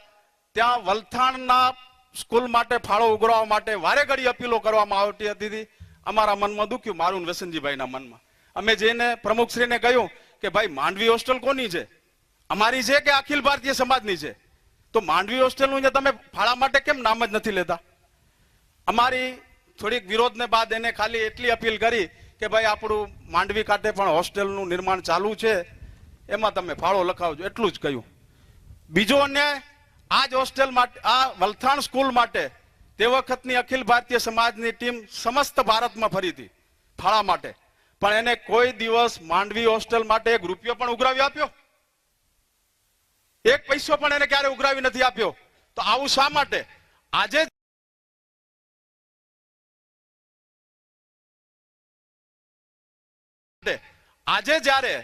ત્યાં વલથાણના સ્કૂલ માટે ફાળો ઉઘરાવવા માટે વારે ઘડી અપીલો કરવામાં આવતી હતી. અમારા મનમાં દુખ્યું, મારું વસંતજીભાઈના મનમાં. અમે જઈને પ્રમુખશ્રીને કહ્યું કે ભાઈ માંડવી હોસ્ટેલ કોની છે, અમારી છે કે અખિલ ભારતીય સમાજની છે? તો માંડવી હોસ્ટેલનું તમે ફાળા માટે કેમ નામ જ નથી લેતા? અમારી થોડીક વિરોધને બાદ એને ખાલી એટલી અપીલ કરી કે ભાઈ આપણું માંડવી ખાતે પણ હોસ્ટેલનું નિર્માણ ચાલુ છે, એમાં તમે ફાળો લખાવજો, એટલું જ કહ્યું. બીજો અન્યાય, આ જ હોસ્ટેલ માટે, આ વલથાણ સ્કૂલ માટે તે વખતની અખિલ ભારતીય સમાજની ટીમ સમસ્ત ભારતમાં ફરી હતી ફાળા માટે, પણ એને કોઈ દિવસ માંડવી હોસ્ટેલ માટે એક રૂપિયો પણ ઉઘરાવી આપ્યો? એક પૈસો પણ એને ક્યારે ઉઘરાવી નથી આપ્યો. તો આવું શા માટે? આજે જ્યારે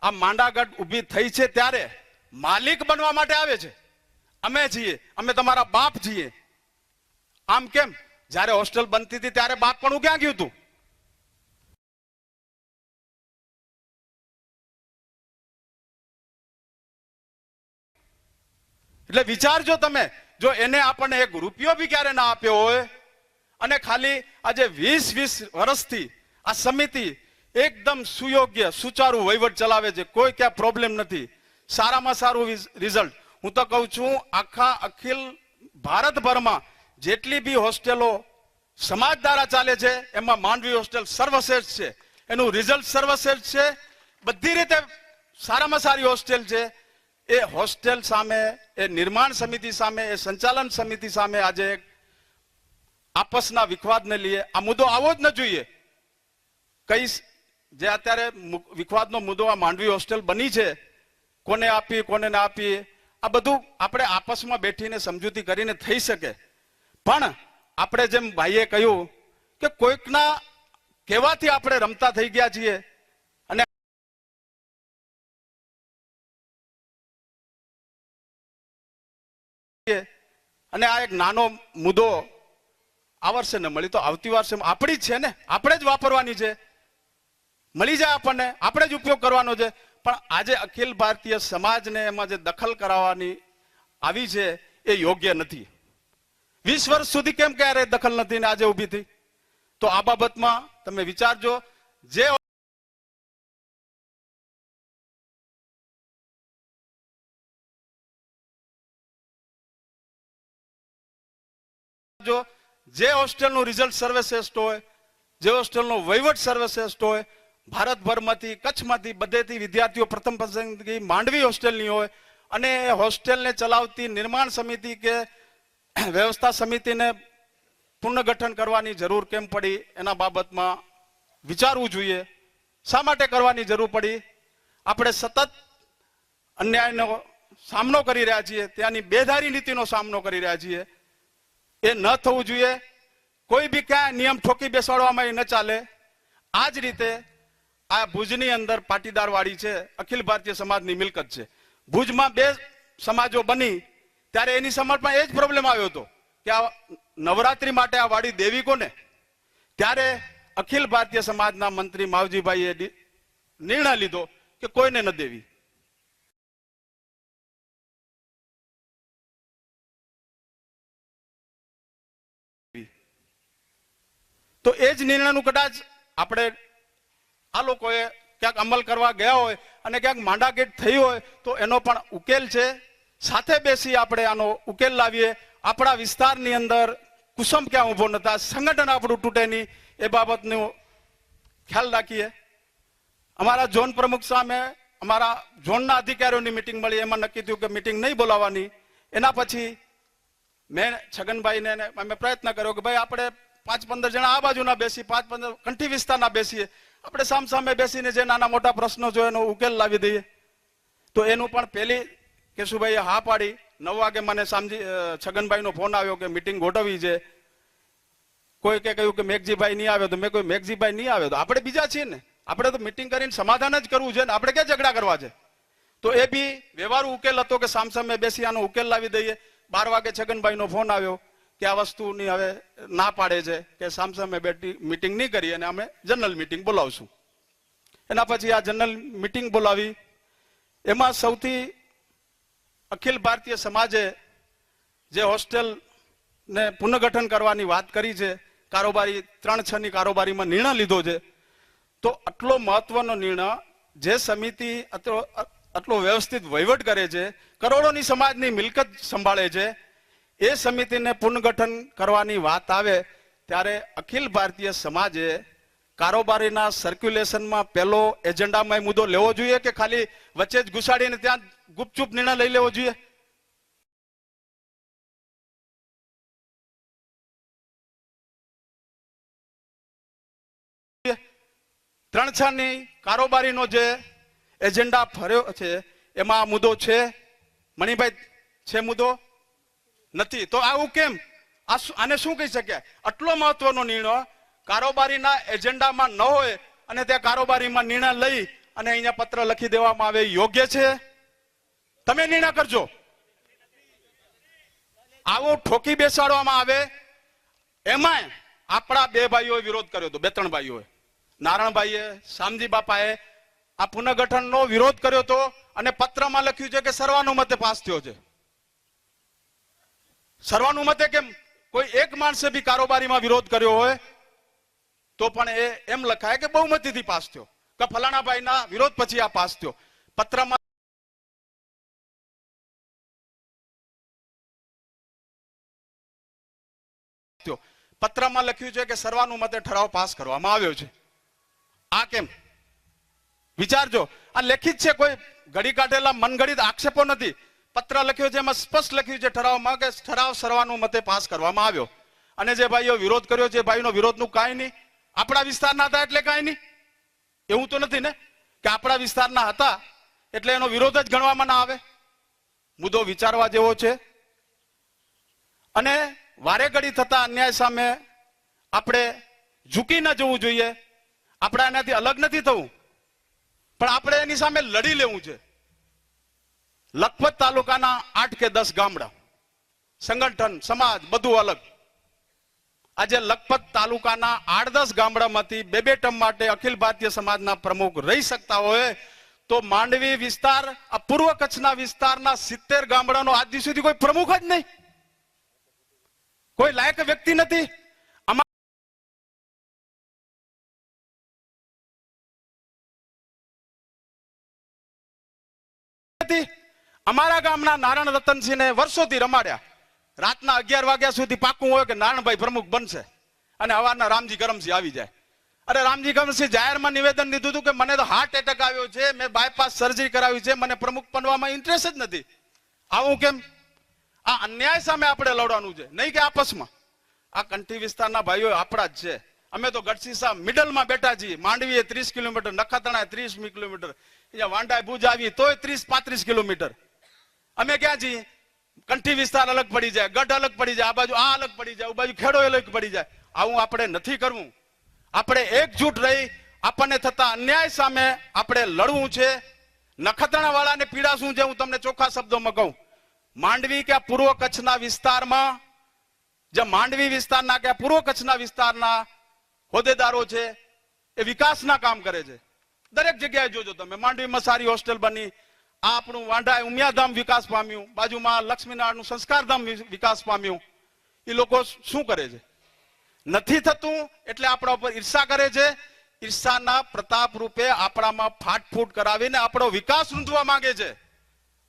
આ માંડાગઢ ઉભી થઈ છે ત્યારે માલિક બનવા માટે આવે છે. અમે છીએ, અમે તમારા બાપ છીએ. આમ કેમ? જ્યારે હોસ્ટેલ બનતી હતી ત્યારે બાપ પણ ક્યાં ગયું હતું? એટલે વિચારજો તમે, જો એને આપણને એક રૂપિયો બી ક્યારે ના આપ્યો હોય, અને ખાલી આજે 20 વર્ષથી આ સમિતિ એકદમ સુયોગ્ય સુચારુ વહીવટ ચલાવે છે, કોઈ ક્યાં પ્રોબ્લેમ નથી, સારામાં સારું રિઝલ્ટ. હું તો કહું છું આખા અખિલ ભારતભરમાં જેટલી બી હોસ્ટેલો સમાજ દ્વારા ચાલે છે એમાં માંડવી હોસ્ટેલ સર્વશ્રેષ્ઠ છે. એનું રિઝલ્ટ સર્વશ્રેષ્ઠ છે. બધી રીતે સારામાં સારી હોસ્ટેલ છે. એ હોસ્ટેલ સામે, એ નિર્માણ સમિતિ સામે, એ સંચાલન સમિતિ સામે આજે આપસના વિખવાદને લીધે આ મુદ્દો આવો જ ન જોઈએ. કઈ જે અત્યારે વિખવાદનો મુદ્દો આ માંડવી હોસ્ટેલ બની છે, કોને આપી કોને ના આપી, આ બધું આપણે આપસમાં બેઠીને સમજૂતી કરીને થઈ શકે. પણ આપણે જેમ ભાઈએ કહ્યું કે કોઈકના કહેવાથી આપણે રમતા થઈ ગયા છીએ, અને આ એક નાનો મુદ્દો આ વર્ષે ન મળી તો આવતી વર્ષે આપણી જ છે ને, આપણે જ વાપરવાની છે. મળી જાય આપણને, આપણે જ ઉપયોગ કરવાનો છે. પણ આજે અખિલ ભારતીય સમાજને એમાં જે દખલ કરાવવાની આવી છે એ યોગ્ય નથી. 20 વર્ષ સુધી કેમ ક્યારે દખલ નથી ને આજે ઊભી થઈ? તો આ બાબતમાં તમે વિચારજો. જે હોસ્ટેલનું રિઝલ્ટ સર્વશ્રેષ્ઠ હોય, જે હોસ્ટેલનો વહીવટ સર્વશ્રેષ્ઠ હોય, ભારતભરમાંથી, કચ્છમાંથી, બધેથી વિદ્યાર્થીઓ પ્રથમ પસંદગી માંડવી હોસ્ટેલની હોય, અને હોસ્ટેલને ચલાવતી નિર્માણ સમિતિ કે વ્યવસ્થા સમિતિને પુનર્ગઠન કરવાની જરૂર કેમ પડી એના બાબતમાં વિચારવું જોઈએ. શા માટે કરવાની જરૂર પડી? આપણે સતત અન્યાયનો સામનો કરી રહ્યા છીએ, ત્યાંની બેધારી નીતિનો સામનો કરી રહ્યા છીએ. એ ન થવું જોઈએ. કોઈ બી ક્યાં નિયમ ઠોકી બેસાડવામાં એ ન ચાલે. આ જ રીતે આ ભુજની અંદર પાટીદાર વાડી છે, અખિલ ભારતીય સમાજની મિલકત છે. ભુજમાં 2 સમાજો બની ત્યારે એની સમાજમાં એ જ પ્રોબ્લેમ આવ્યો હતો કે આ નવરાત્રી માટે આ વાડી દેવી કોને? ત્યારે અખિલ ભારતીય સમાજના મંત્રી માવજીભાઈએ નિર્ણય લીધો કે કોઈને ન દેવી. તો એ જ નિર્ણયનું કદાચ આપણે આ લોકોએ ક્યાંક અમલ કરવા ગયા હોય અને ક્યાંક માંડાગેટ થઈ હોય તો એનો પણ ઉકેલ છે. સાથે બેસી આપણે આનો ઉકેલ લાવીએ. આપણા વિસ્તારની અંદર કુસમ ક્યાં ઊભો નતા, સંગઠન આપણું તૂટે નહીં, એ બાબતનું ખ્યાલ રાખીએ. અમારા ઝોન પ્રમુખ સામે અમારા ઝોનના અધિકારીઓની મિટિંગ મળી, એમાં નક્કી થયું કે મિટિંગ નહીં બોલાવવાની. એના પછી મેં છગનભાઈને અમે પ્રયત્ન કર્યો કે ભાઈ આપણે 5-15 જણા આ બાજુના બેસી, 5-15 કંઠી વિસ્તારના બેસીએ, આપણે સામસામે બેસીને જે નાના મોટા પ્રશ્નો જો એનો ઉકેલ લાવી દઈએ. તો એનું પણ પેલી કેશુભાઈએ હા પાડી. 9 વાગે મને છગનભાઈનો ફોન આવ્યો કે મિટિંગ ગોઠવવી છે. કોઈ કે કહ્યું કે મેઘજીભાઈ નહીં આવ્યો, તો મેં કહ્યું મેઘજીભાઈ નહીં આવ્યો તો આપણે બીજા છીએ ને, આપણે તો મિટિંગ કરીને સમાધાન જ કરવું છે ને, આપણે ક્યાં ઝઘડા કરવા છે. તો એ બી વ્યવહારુ ઉકેલ હતો કે સામસામે બેસી આનો ઉકેલ લાવી દઈએ. 12 વાગે છગનભાઈનો ફોન આવ્યો કે આ વસ્તુની હવે ના પાડે છે કે સામસામે બેઠી મિટિંગ નહીં કરી અને અમે જનરલ મિટિંગ બોલાવશું. એના પછી આ જનરલ મિટિંગ બોલાવી. એમાં સૌથી અખિલ ભારતીય સમાજે જે હોસ્ટેલ ને પુનર્ગઠન કરવાની વાત કરી છે, કારોબારી 3-6ની કારોબારીમાં નિર્ણય લીધો છે. તો આટલો મહત્વનો નિર્ણય, જે સમિતિ આટલો વ્યવસ્થિત વહીવટ કરે છે, કરોડોની સમાજની મિલકત સંભાળે છે, એ સમિતિને પુનર્ગઠન કરવાની વાત આવે ત્યારે અખિલ ભારતીય સમાજે કારોબારીના સર્ક્યુલેશનમાં પહેલો એજન્ડામાં મુદ્દો લેવો જોઈએ કે ખાલી વચ્ચે જ ઘુસાડીને ત્યાં ગુપચુપ નિર્ણય લઈ લેવો જોઈએ? ત્રણ છની કારોબારીનો જે એજન્ડા ફર્યો છે એમાં આ મુદ્દો છે? મણિભાઈ, છે મુદ્દો? નથી. તો આવું કેમ? આને શું કહી શક્યા? આટલો મહત્વનો નિર્ણય કારોબારીના એજન્ડામાં ન હોય અને ત્યાં કારોબારીમાં નિર્ણય લઈ અને અહીંયા પત્ર લખી દેવામાં આવે, યોગ્ય છે? તમે નિર્ણય કરજો. આવું ઠોકી બેસાડવામાં આવે. એમાંય આપણા 2 ભાઈઓએ વિરોધ કર્યો હતો, 2-3 ભાઈઓએ. નારાયણભાઈએ, શામજી બાપાએ આ પુનર્ગઠનનો વિરોધ કર્યો હતો અને પત્રમાં લખ્યું છે કે સર્વાનુમતે પાસ થયો છે. સર્વાનુમતે કેમ? કોઈ એક માણસે બી કારોબારીમાં વિરોધ કર્યો હોય તો પણ એ એમ લખાય કે બહુમતીથી પાસ થયો, કે ફલાણા ભાઈના વિરોધ પછી આ પાસ થયો. પત્રમાં પત્રમાં લખ્યું છે કે સર્વાનુમતે ઠરાવ પાસ કરવામાં આવ્યો છે. આ કેમ? વિચારજો. આ લેખિત છે, કોઈ ઘડી કાઢેલા મનગઢિત આક્ષેપો નથી. પત્ર લખ્યો છે, એમાં સ્પષ્ટ લખ્યું છે ઠરાવમાં કે ઠરાવ સર્વાનુમતે પાસ કરવામાં આવ્યો. અને જે ભાઈઓ વિરોધ કર્યો છે, ભાઈનો વિરોધનું કાંઈ નહીં. આપણા વિસ્તારના હતા એટલે કાંઈ નહીં, એવું તો નથી ને કે આપણા વિસ્તારના હતા એટલે એનો વિરોધ જ ગણવામાં ના આવે. મુદ્દો વિચારવા જેવો છે. અને વારે ઘડી થતા અન્યાય સામે આપણે ઝૂકી ન જવું જોઈએ. આપણે એનાથી અલગ નથી થવું, પણ આપણે એની સામે લડી લેવું છે. લખપત તાલુકાના 8 કે 10 ગામડા, સંગઠન, સમાજ બધું અલગ. આજે લખપત તાલુકાના 8-10 ગામડામાંથી 2 ટર્મ માટે અખિલ ભારતીય સમાજના પ્રમુખ રહી શકતા હોય તો માંડવી વિસ્તાર, આ પૂર્વ કચ્છના વિસ્તારના 70 ગામડાનો આજ દિવસ સુધી કોઈ પ્રમુખ જ નહીં, કોઈ લાયક વ્યક્તિ નથી. અમારા ગામના નારાયણ રતનસિંહને વર્ષોથી રમાડ્યા. રાતના 11 વાગ્યા સુધી પાકું હોય કે નારાયણભાઈ પ્રમુખ બનશે અને હવારના રામજી કરમસિંહ આવી જાય. અરે રામજી કરમસિંહ જાહેરમાં નિવેદન દીધું હતું કે મને તો હાર્ટ એટેક આવ્યો છે, મેં બાયપાસ સર્જરી કરાવી છે, મને પ્રમુખ બનવામાં ઇન્ટરેસ્ટ જ નથી. આવું કેમ? આ અન્યાય સામે આપણે લડવાનું છે, નહીં કે આપસમાં. આ કંઠી વિસ્તારના ભાઈઓ આપણા જ છે. અમે તો ગઢસીસા મિડલમાં બેઠા છીએ. માંડવીએ 30 કિલોમીટર, નખત્રાણાએ 30 કિલોમીટર, અહીંયા વાંડાએ ભુજ આવી તોય 30-35 કિલોમીટર. અમે ક્યાં છીએ? કંઠી વિસ્તાર અલગ પડી જાય, ગઢ અલગ પડી જાય, આ બાજુ આ અલગ પડી જાય, આ બાજુ ખેડો અલગ પડી જાય. આવું આપણે નથી કરવું. આપણે એકજૂટ રહી આપણને થતા અન્યાય સામે આપણે લડવું છે. નખત્રાણા વાળાને પીડા શું છે હું તમને ચોખ્ખા શબ્દોમાં કહું. માંડવી કે પૂર્વ કચ્છના વિસ્તારમાં, જે માંડવી વિસ્તારના કે પૂર્વ કચ્છના વિસ્તારના હોદ્દેદારો છે એ વિકાસના કામ કરે છે. દરેક જગ્યાએ જોજો તમે. માંડવીમાં સારી હોસ્ટેલ બની, આ આપણું વાંઢા ઉમિયાધામ વિકાસ પામ્યું, બાજુમાં લક્ષ્મીનારાયણનું સંસ્કારધામ વિકાસ પામ્યું. એ લોકો શું કરે છે? નથી થતું એટલે આપણા ઉપર ઈર્ષા કરે છે. ઈર્ષાના પ્રતાપ રૂપે આપણામાં ફાટફૂટ કરાવીને આપણો વિકાસ રૂંધવા માંગે છે.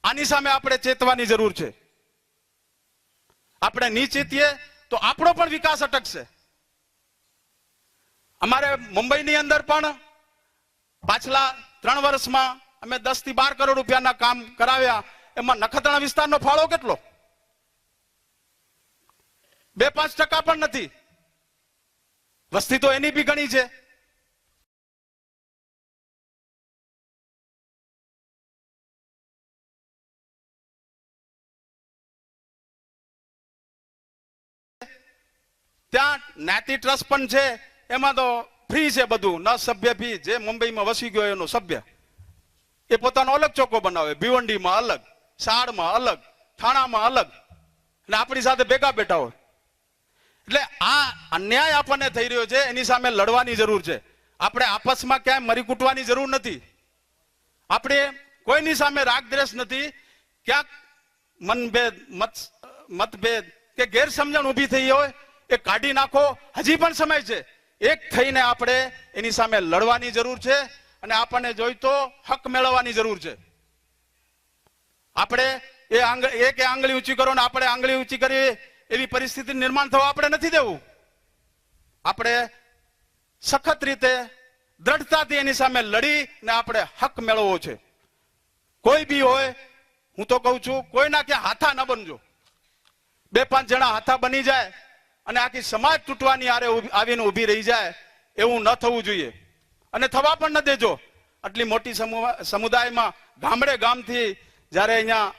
આની સામે આપણે ચેતવાની જરૂર છે. આપણે નહીં ચેતીએ તો આપણો પણ વિકાસ અટકશે. અમારે મુંબઈની અંદર પણ પાછલા 3 વર્ષમાં અમે 10 થી 12 કરોડ રૂપિયાના કામ કરાવ્યા. એમાં નખત્રાણા વિસ્તારનો ફાળો કેટલો? 2-5% પણ નથી. વસ્તી તો એની બી ઘણી છે. ત્યાં જ્ઞાતિ ટ્રસ્ટ પણ છે, એમાં તો ફ્રી છે બધું, ન સભ્ય ફી. જે મુંબઈમાં વસી ગયો એનો સભ્ય એ પોતાનો અલગ ચોખ્ખો બનાવે, ભિવંડીમાં અલગ, સાડમાં અલગ, થાણામાં અલગ, અને આપણી સાથે ભેગા બેઠા હોય. એટલે આ અન્યાય આપણને થઈ રહ્યો છે, એની સામે લડવાની જરૂર છે. આપણે આપસમાં ક્યાંય મરી કૂટવાની જરૂર નથી. આપણે કોઈની સામે રાગ દ્વેષ નથી. ક્યાંક મનભેદ, મતભેદ કે ગેરસમજણ ઊભી થઈ હોય એ કાઢી નાખો. હજી પણ સમય છે. એક થઈને આપણે એની સામે લડવાની જરૂર છે, અને આપણને જોઈતો હક મેળવવાની જરૂર છે. આપણે એક આંગળી ઊંચી કરો ને આપણે આંગળી ઊંચી કરીએ એવી પરિસ્થિતિ નિર્માણ થવા આપણે નથી દેવું. આપણે સખત રીતે દ્રઢતાથી એની સામે લડી ને આપણે હક મેળવવો છે. કોઈ બી હોય, હું તો કહું છું, કોઈના ક્યાં હાથા ન બનજો. 2-5 જણા હાથા બની જાય અને આખી સમાજ તૂટવાની આરે આવીને ઊભી રહી જાય, એવું ન થવું જોઈએ અને થવા પણ ન દેજો. આટલી મોટી સમુદાયમાં ગામડે ગામથી જ્યારે અહીંયા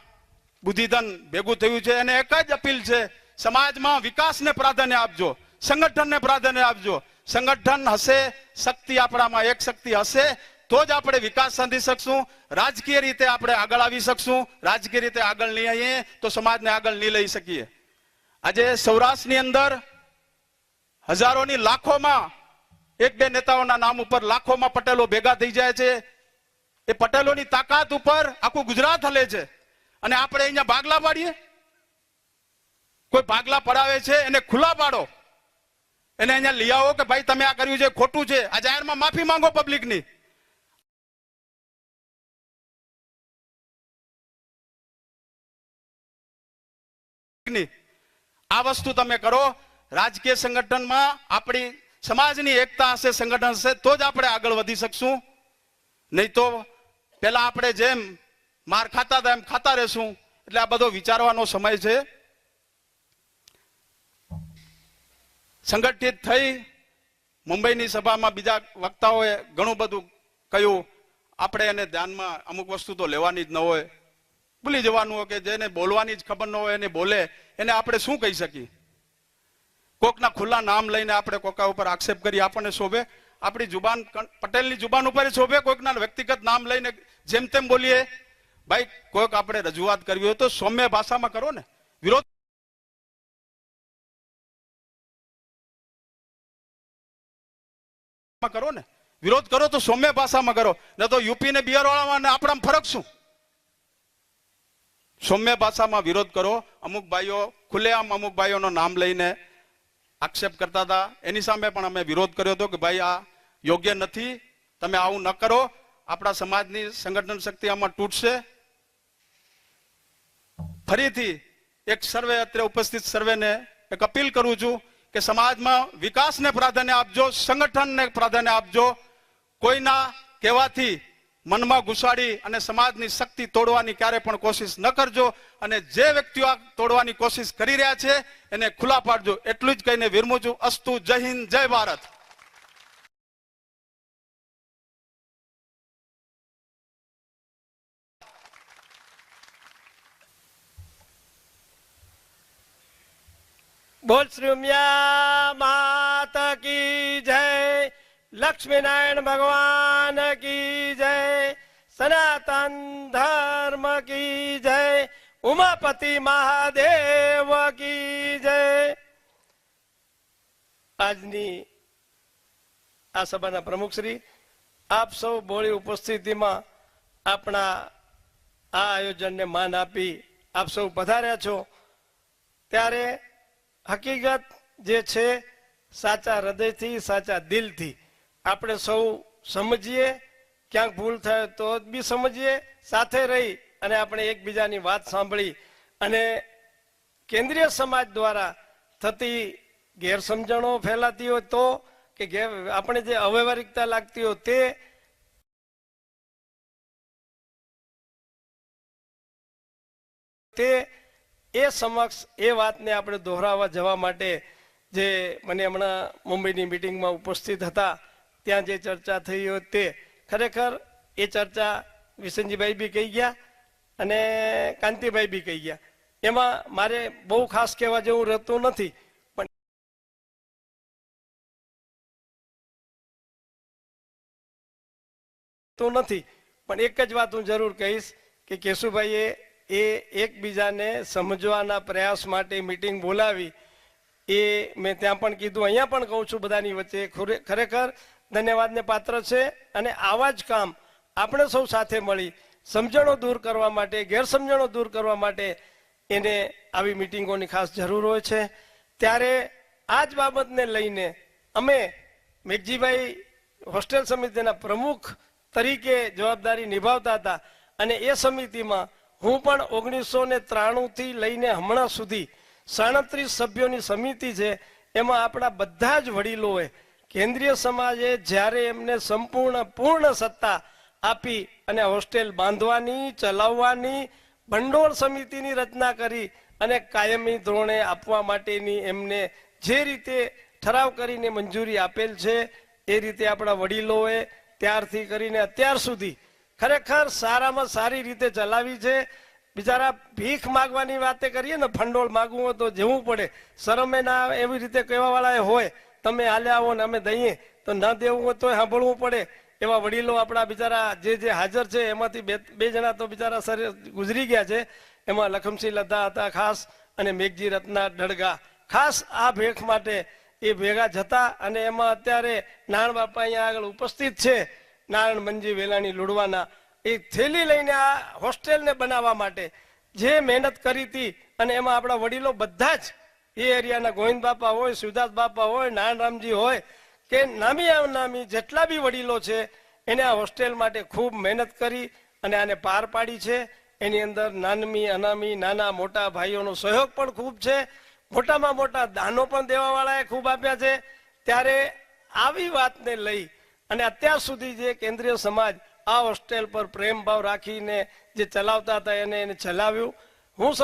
બુદ્ધિધન ભેગું થયું છે, એને એક જ અપીલ છે, સમાજમાં વિકાસને પ્રાધાન્ય આપજો, સંગઠનને પ્રાધાન્ય આપજો. સંગઠન હશે, શક્તિ આપણામાં એક શક્તિ હશે તો જ આપણે વિકાસ સાધી શકશું. રાજકીય રીતે આપણે આગળ આવી શકશું. રાજકીય રીતે આગળ નહીં આવીએ તો સમાજને આગળ નહીં લઈ શકીએ. આજે સૌરાષ્ટ્રની અંદર હજારોની, લાખોમાં, 1-2 નેતાઓના નામ ઉપર લાખોમાં પટેલો ભેગા થઈ જાય છે. એ પટેલોની તાકાત ઉપર આખું ગુજરાત હલે છે, અને આપણે અહીંયા ભાગલા પાડીએ. કોઈ ભાગલા પડાવે છે એને ખુલ્લા પાડો, એને અહીંયા લઈ આવો કે ભાઈ તમે આ કર્યું છે, ખોટું છે. આ જાહેરમાં માફી માંગો પબ્લિકની. આ વસ્તુ તમે કરો. રાજકીય સંગઠનમાં આપણી સમાજની એકતા હશે, સંગઠન હશે તો જ આપણે આગળ વધી શકશું. નહીં તો પેલા આપણે જેમ માર ખાતા હતા એમ ખાતા રહેશું. એટલે આ બધો વિચારવાનો સમય છે. સંગઠિત થઈ મુંબઈની સભામાં બીજા વક્તાઓએ ઘણું બધું કહ્યું. આપણે એને ધ્યાનમાં, અમુક વસ્તુ તો લેવાની જ ન હોય, ભૂલી જવાનું હોય કે જેને બોલવાની જ ખબર ન હોય એને બોલે, એને આપણે શું કહી શકીએ? કોકના ખુલ્લા નામ લઈને આપણે કોકા ઉપર આક્ષેપ કરી આપણને શોભે? આપણી જુબાન, પટેલની જુબાન ઉપર શોભે કોઈકના વ્યક્તિગત નામ લઈને જેમ તેમ બોલીએ? ભાઈ, કોઈક આપણે રજૂઆત કરવી હોય તો સૌમ્ય ભાષામાં કરો ને. વિરોધ કરો ને, વિરોધ કરો તો સૌમ્ય ભાષામાં કરો, ન તો યુપી ને બિહાર વાળામાં આપણામાં ફરક શું? સૌમ્ય ભાષામાં વિરોધ કરો. અમુક ભાઈઓ ખુલ્લેઆમ અમુક ભાઈઓનો નામ લઈને આક્ષેપ કરતા હતા, એની સામે પણ અમે વિરોધ કર્યો હતો કે ભાઈ આ યોગ્ય નથી, તમે આવું ન કરો. આપણા સમાજની સંગઠન શક્તિ આમાં તૂટશે. ફરીથી એક સર્વે, અત્રે ઉપસ્થિત સર્વેને એક અપીલ કરું છું કે સમાજમાં વિકાસને પ્રાધાન્ય આપજો, સંગઠનને પ્રાધાન્ય આપજો. કોઈના કહેવાથી મનમાં ઘુસાડી અને સમાજની શક્તિ તોડવાની ક્યારે પણ કોશિશ ન કરજો. અને જે વ્યક્તિઓ આ તોડવાની કોશિશ કરી રહ્યા છે એને ખુલ્લા પાડજો. એટલું જ કહીને વિરમું છું. અસ્તુ. જય હિન્દ, જય ભારત. બોલ શ્રી ઉમિયા માતા કી જય, લક્ષ્મી નારાયણ ભગવાન કી જય, સનાતન ધર્મ કી જય, ઉમાપતિ મહાદેવ કી જય. આજની આ સભાના પ્રમુખ શ્રી, આપ સૌ બોળી ઉપસ્થિતિમાં આપણા આ આયોજનને માન આપી આપ સૌ પધાર્યા છો, ત્યારે હકીકત જે છે સાચા હૃદયથી, સાચા દિલથી આપણે સૌ સમજીએ. ક્યાંક ભૂલ થાય તો બી સમજીએ, સાથે રહી અને આપણે એકબીજાની વાત સાંભળી અને કેન્દ્રીય સમાજ દ્વારા થતી ગેરસમજણો ફેલાતી હોય તો કે આપણે જે અવ્યવહારિકતા લાગતી હોય તે એ સમક્ષ એ વાતને આપણે દોહરાવવા જવા માટે જે મને હમણાં મુંબઈની મિટિંગમાં ઉપસ્થિત હતા ત્યાં જે ચર્ચા થઈ હોય તે ખરેખર એ ચર્ચા વિસનજીભાઈ બી કહી ગયા અને કાંતિભાઈ બી કહી ગયા. એમાં મારે બહુ ખાસ કહેવા જેવું રહેતું નથી, પણ એક જ વાત હું જરૂર કહીશ કે કેશુભાઈએ એ એકબીજાને સમજવાના પ્રયાસ માટે મીટિંગ બોલાવી. એ મેં ત્યાં પણ કીધું, અહીંયા પણ કહું છું બધાની વચ્ચે, ખરેખર ધન્યવાદને પાત્ર છે. અને આવા જ કામ આપણે સૌ સાથે મળી સમજણો દૂર કરવા માટે, ગેરસમજણો દૂર કરવા માટે એને આવી મીટિંગોની ખાસ જરૂર હોય છે. ત્યારે આ જ બાબતને લઈને અમે મેઘજીભાઈ હોસ્ટેલ સમિતિના પ્રમુખ તરીકે જવાબદારી નિભાવતા હતા અને એ સમિતિમાં હું પણ 1993થી લઈને હમણાં સુધી 37 સભ્યોની સમિતિ છે. એમાં આપણા બધા જ વડીલોએ કેન્દ્રીય સમાજે જ્યારે એમને પૂર્ણ સત્તા આપી અને હોસ્ટેલ બાંધવાની, ચલાવવાની, ભંડોળ સમિતિની રચના કરી અને કાયમી ધોરણે આપવા માટેની એમને જે રીતે ઠરાવ કરીને મંજૂરી આપેલ છે એ રીતે આપણા વડીલોએ ત્યારથી કરીને અત્યાર સુધી ખરેખર સારામાં સારી રીતે ચલાવી છે. બિચારા ભીખ માગવાની વાતે કરીએ ને, ભંડોળ માગવું હોય તો જવું પડે, શરમે ના આવે એવી રીતે કહેવાવાળા હોય, તમે હાલ્યા આવો ને અમે દઈએ, તો ન દેવું હોય તો સાંભળવું પડે. એવા વડીલો આપણા બિચારા જે હાજર છે એમાંથી બે જણા તો બિચારા ગુજરી ગયા છે. એમાં લખમસિંહ લદ્દા હતા ખાસ, અને મેઘજી રત્ના ડડગા ખાસ આ ભેખ માટે એ ભેગા જતા. અને એમાં અત્યારે નારાયણ બાપા અહીંયા આગળ ઉપસ્થિત છે, નારાયણ મંજી વેલાણી લુડવાના, એ થેલી લઈને આ હોસ્ટેલને બનાવવા માટે જે મહેનત કરી હતી. અને એમાં આપણા વડીલો બધા જ એ એરિયાના ગોવિંદ બાપા હોય, શિવદાસ બાપા હોય, નારાયણરામજી હોય કે નામી અવનામી જેટલા બી વડીલો છે એને આ હોસ્ટેલ માટે ખૂબ મહેનત કરી અને આને પાર પાડી છે. એની અંદર નાનમી અનામી નાના મોટા ભાઈઓનો સહયોગ પણ ખૂબ છે, મોટામાં મોટા દાનો પણ દેવાવાળાએ ખૂબ આપ્યા છે. ત્યારે આવી વાતને લઈ અને અત્યાર સુધી જે કેન્દ્રીય સમાજ આ હોસ્ટેલ પર પ્રેમ ભાવ રાખીને જે ચલાવતા હતા એને ચલાવ્યું. હું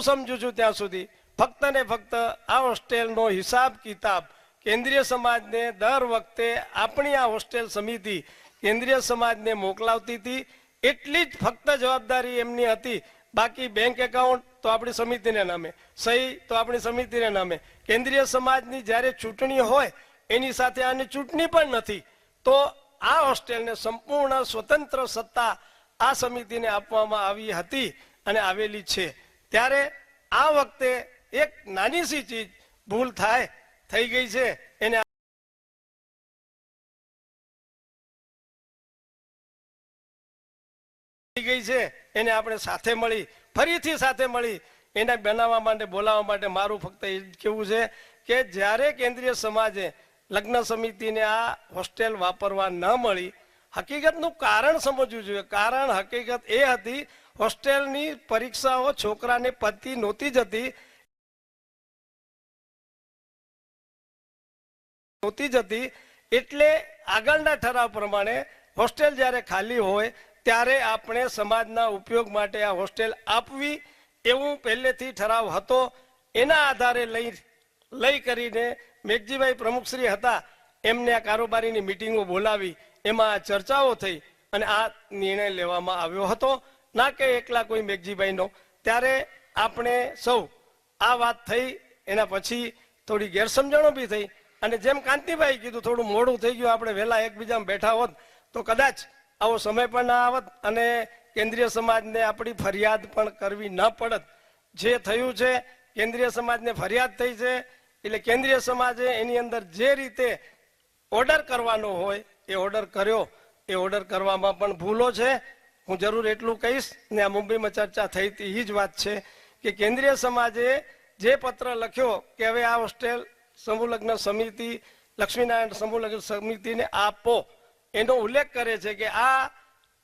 સમજુ છું ત્યાં સુધી ફક્ત ને ફક્ત આ હોસ્ટેલનો હિસાબ કિતાબ કેન્દ્રીય સમાજને દર વખતે આપણી આ હોસ્ટેલ સમિતિ કેન્દ્રીય સમાજને મોકલાવતી હતી, એટલી જ ફક્ત જવાબદારી એમની હતી. બાકી બેંક એકાઉન્ટ તો આપણી સમિતિને નામે, સહી તો આપણી સમિતિને નામે. કેન્દ્રીય સમાજની જ્યારે ચૂંટણી હોય એની સાથે આની ચૂંટણી પણ નથી. તો આ હોસ્ટેલને સંપૂર્ણ સ્વતંત્ર સત્તા આ સમિતિને આપવામાં આવી હતી અને આવેલી છે. ત્યારે આ વખતે એક નાની સી ચીજ ભૂલ થઈ ગઈ છે, એને આપણે સાથે મળી ફરીથી સાથે મળી એને બનાવવા માટે બોલાવવા માટે મારું ફક્ત એ જ કહેવું છે કે જ્યારે કેન્દ્રીય સમાજે લગ્ન સમિતિને આ હોસ્ટેલ વાપરવા ન મળી, હકીકતનું કારણ સમજવું જોઈએ. કારણ હકીકત એ હતી હોસ્ટેલની પરીક્ષાઓ છોકરાને પતી નહોતી જતી એટલે આગળના ઠરાવ પ્રમાણે હોસ્ટેલ જ્યારે ખાલી હોય ત્યારે આપણે સમાજના ઉપયોગ માટે આ હોસ્ટેલ આપવી એવું પહેલેથી ઠરાવ હતો. એના આધારે લઈ કરીને મેઘજીભાઈ પ્રમુખશ્રી હતા, એમને આ કારોબારીની મિટિંગો બોલાવી, એમાં ચર્ચાઓ થઈ અને આ નિર્ણય લેવામાં આવ્યો હતો, ના કે એકલા કોઈ મેઘજીભાઈનો. ત્યારે આપણે સૌ આ વાત થઈ, એના પછી થોડી ગેરસમજણો બી થઈ અને જેમ કાંતિભાઈ કીધું થોડું મોડું થઈ ગયું, આપણે વહેલા એકબીજામાં બેઠા હોત તો કદાચ આવો સમય પણ ના આવત અને કેન્દ્રીય સમાજને આપણી ફરિયાદ પણ કરવી ન પડત. જે થયું છે કેન્દ્રીય સમાજને ફરિયાદ થઈ છે એટલે કેન્દ્રીય સમાજે એની અંદર જે રીતે ઓર્ડર કરવાનો હોય એ ઓર્ડર કર્યો. એ ઓર્ડર કરવામાં પણ ભૂલો છે. હું જરૂર એટલું કહીશ ને આ મુંબઈમાં ચર્ચા થઈ હતી એ જ વાત છે કે કેન્દ્રીય સમાજે જે પત્ર લખ્યો કે હવે આ હોસ્ટેલ સમૂહ લગ્ન સમિતિ લક્ષ્મીનારાયણ સમૂહ લગ્ન સમિતિને આપો, એનો ઉલ્લેખ કરે છે કે આ